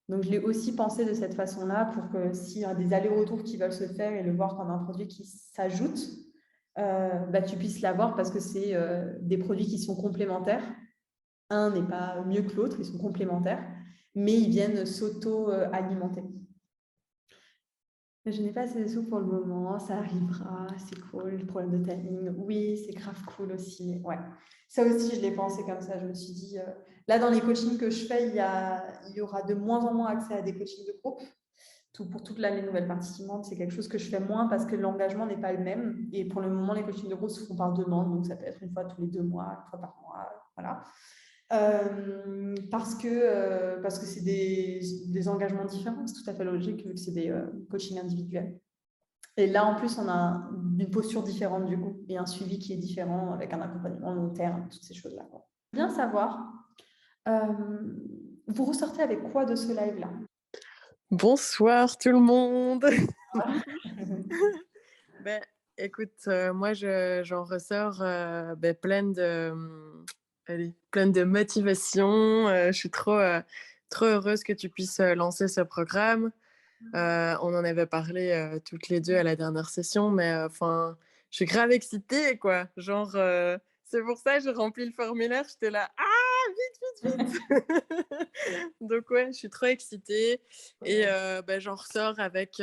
Speaker 1: Donc, je l'ai aussi pensé de cette façon-là pour que s'il y a des allers-retours qui veulent se faire et le voir comme un produit qui s'ajoute, tu puisses l'avoir parce que c'est des produits qui sont complémentaires. Un n'est pas mieux que l'autre, ils sont complémentaires, mais ils viennent s'auto-alimenter. Je n'ai pas assez de sous pour le moment, ça arrivera, c'est cool, le problème de timing, oui, c'est grave cool aussi. Ouais. Ça aussi, je l'ai pensé comme ça, je me suis dit, là, dans les coachings que je fais, il y aura de moins en moins accès à des coachings de groupe. Pour toute l'année nouvelle participante, c'est quelque chose que je fais moins parce que l'engagement n'est pas le même. Et pour le moment, les coachings de groupe se font par demande, donc ça peut être une fois tous les 2 mois, une fois par mois, voilà. Parce que c'est des engagements différents, c'est tout à fait logique vu que c'est des coachings individuels. Et là, en plus, on a une posture différente du coup et un suivi qui est différent avec un accompagnement long terme, toutes ces choses-là. Bien savoir, vous ressortez avec quoi de ce live-là?
Speaker 5: Bonsoir tout le monde. Écoute, moi j'en ressors pleine de motivation. Je suis trop heureuse que tu puisses lancer ce programme. On en avait parlé toutes les deux à la dernière session, mais je suis grave excitée, quoi. Genre, c'est pour ça que j'ai rempli le formulaire. J'étais là, vite. Donc ouais, je suis trop excitée et j'en ressors avec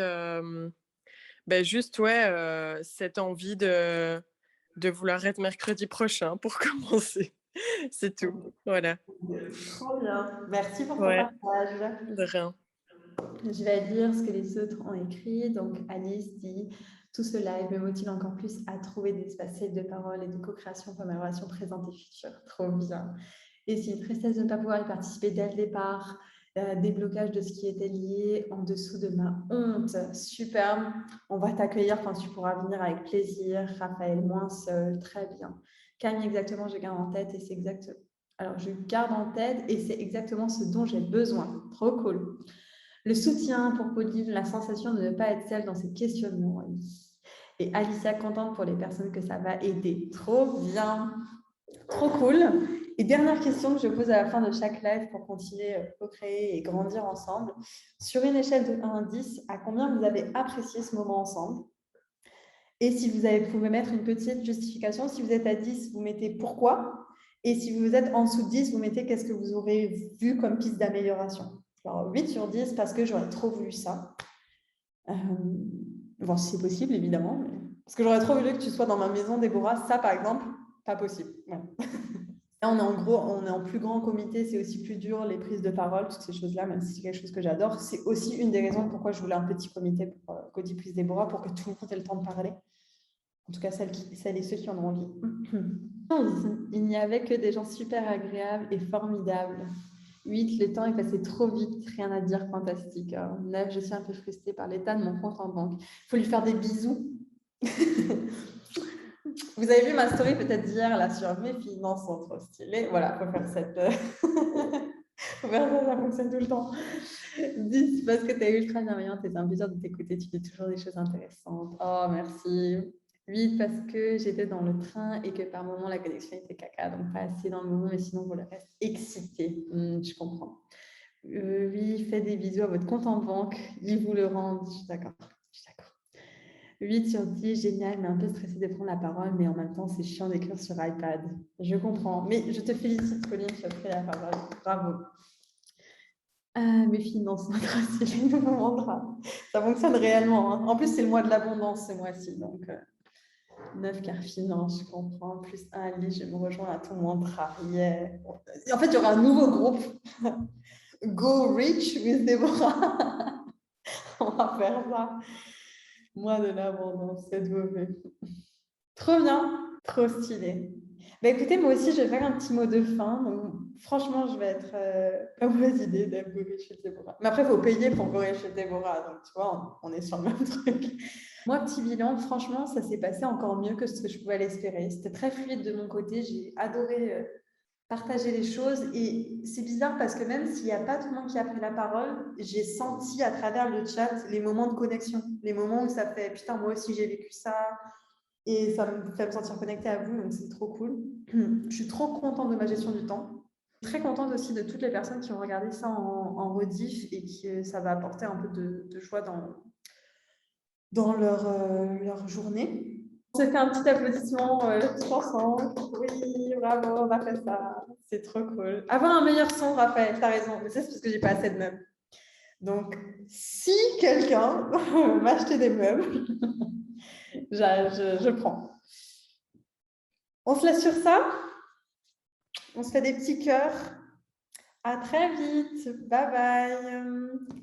Speaker 5: cette envie de vouloir être mercredi prochain pour commencer. C'est tout, voilà.
Speaker 1: Trop bien, merci pour ton partage.
Speaker 5: De rien.
Speaker 1: Je vais lire ce que les autres ont écrit. Donc, Alice dit « Tout ce live me motive encore plus à trouver des espaces de parole et de co-création pour ma relation présente et future. » Trop bien. Et c'est une tristesse de ne pas pouvoir y participer dès le départ. Des blocages de ce qui était lié en dessous de ma honte. Super. On va t'accueillir quand tu pourras venir avec plaisir. Raphaël, moins seul. Très bien. Camille, exactement, je garde en tête et c'est exact. Alors, je garde en tête et c'est exactement ce dont j'ai besoin. Trop cool. Le soutien pour Pauline, la sensation de ne pas être seule dans ses questionnements. Et Alicia, contente pour les personnes que ça va aider. Trop bien. Trop cool. Et dernière question que je pose à la fin de chaque live pour continuer à co-créer et grandir ensemble. Sur une échelle de 1 à 10, à combien vous avez apprécié ce moment ensemble? Et si vous pouvez mettre une petite justification, si vous êtes à 10, vous mettez pourquoi? Et si vous êtes en dessous de 10, vous mettez qu'est-ce que vous aurez vu comme piste d'amélioration? Alors, 8 sur 10 parce que j'aurais trop voulu ça. Bon, si c'est possible, évidemment. Mais Parce que j'aurais trop voulu que tu sois dans ma maison, Déborah. Ça, par exemple, pas possible. Ouais. Là, on est en plus grand comité, c'est aussi plus dur, les prises de parole, toutes ces choses-là, même si c'est quelque chose que j'adore. C'est aussi une des raisons pourquoi je voulais un petit comité pour Cody plus Déborah, pour que tout le monde ait le temps de parler. En tout cas, celles et ceux qui en ont envie. Il n'y avait que des gens super agréables et formidables. 8, le temps est passé trop vite, rien à dire, fantastique. 9, je suis un peu frustrée par l'état de mon compte en banque. Il faut lui faire des bisous. Vous avez vu ma story peut-être d'hier là sur mes finances sont trop stylées. Voilà, il faut faire cette... faut faire ça fonctionne tout le temps. 10, parce que tu es ultra bienveillante et c'est un plaisir de t'écouter, tu dis toujours des choses intéressantes. Oh, merci. 8, parce que j'étais dans le train et que par moment la connexion était caca, donc pas assez dans le moment, mais sinon vous le reste excité. Je comprends. Oui, faites des bisous à votre compte en banque, ils vous le rendent. Je suis d'accord. 8 sur 10, génial, mais un peu stressée de prendre la parole, mais en même temps, c'est chiant d'écrire sur iPad. Je comprends, mais je te félicite, Pauline, tu as pris la parole. Bravo. Mes finances, c'est les nouveaux mantras. Ça fonctionne réellement. Hein. En plus, c'est le mois de l'abondance ce mois-ci, donc 9 car finance, je comprends. Plus 1, Ali, je me rejoins à ton mantra. Yeah. En fait, il y aura un nouveau groupe. Go Rich with Deborah. On va faire ça. Mois de l'abondance, c'est mauvais. Trop bien, trop stylé. Bah, écoutez, moi aussi, je vais faire un petit mot de fin. Donc, franchement, je vais être pas mauvaise idée d'être go rich chez Déborah. Mais après, il faut payer pour go rich chez Déborah. Donc, tu vois, on est sur le même truc. Moi, petit bilan, franchement, ça s'est passé encore mieux que ce que je pouvais l'espérer. C'était très fluide de mon côté. J'ai adoré partager les choses. Et c'est bizarre parce que même s'il n'y a pas tout le monde qui a pris la parole, j'ai senti à travers le chat les moments de connexion, les moments où ça fait « Putain, moi aussi, j'ai vécu ça ». Et ça me fait me sentir connectée à vous, donc c'est trop cool. Je suis trop contente de ma gestion du temps. Très contente aussi de toutes les personnes qui ont regardé ça en rediff et qui ça va apporter un peu de joie dans leur journée. On s'est fait un petit applaudissement tous ensemble. Oui, bravo, on a fait ça. C'est trop cool. Avoir un meilleur son, Raphaël, t'as raison. Mais ça, c'est parce que j'ai pas assez de meubles. Donc, si quelqu'un va acheter des meubles, je prends. On se laisse sur ça. On se fait des petits cœurs. À très vite. Bye bye.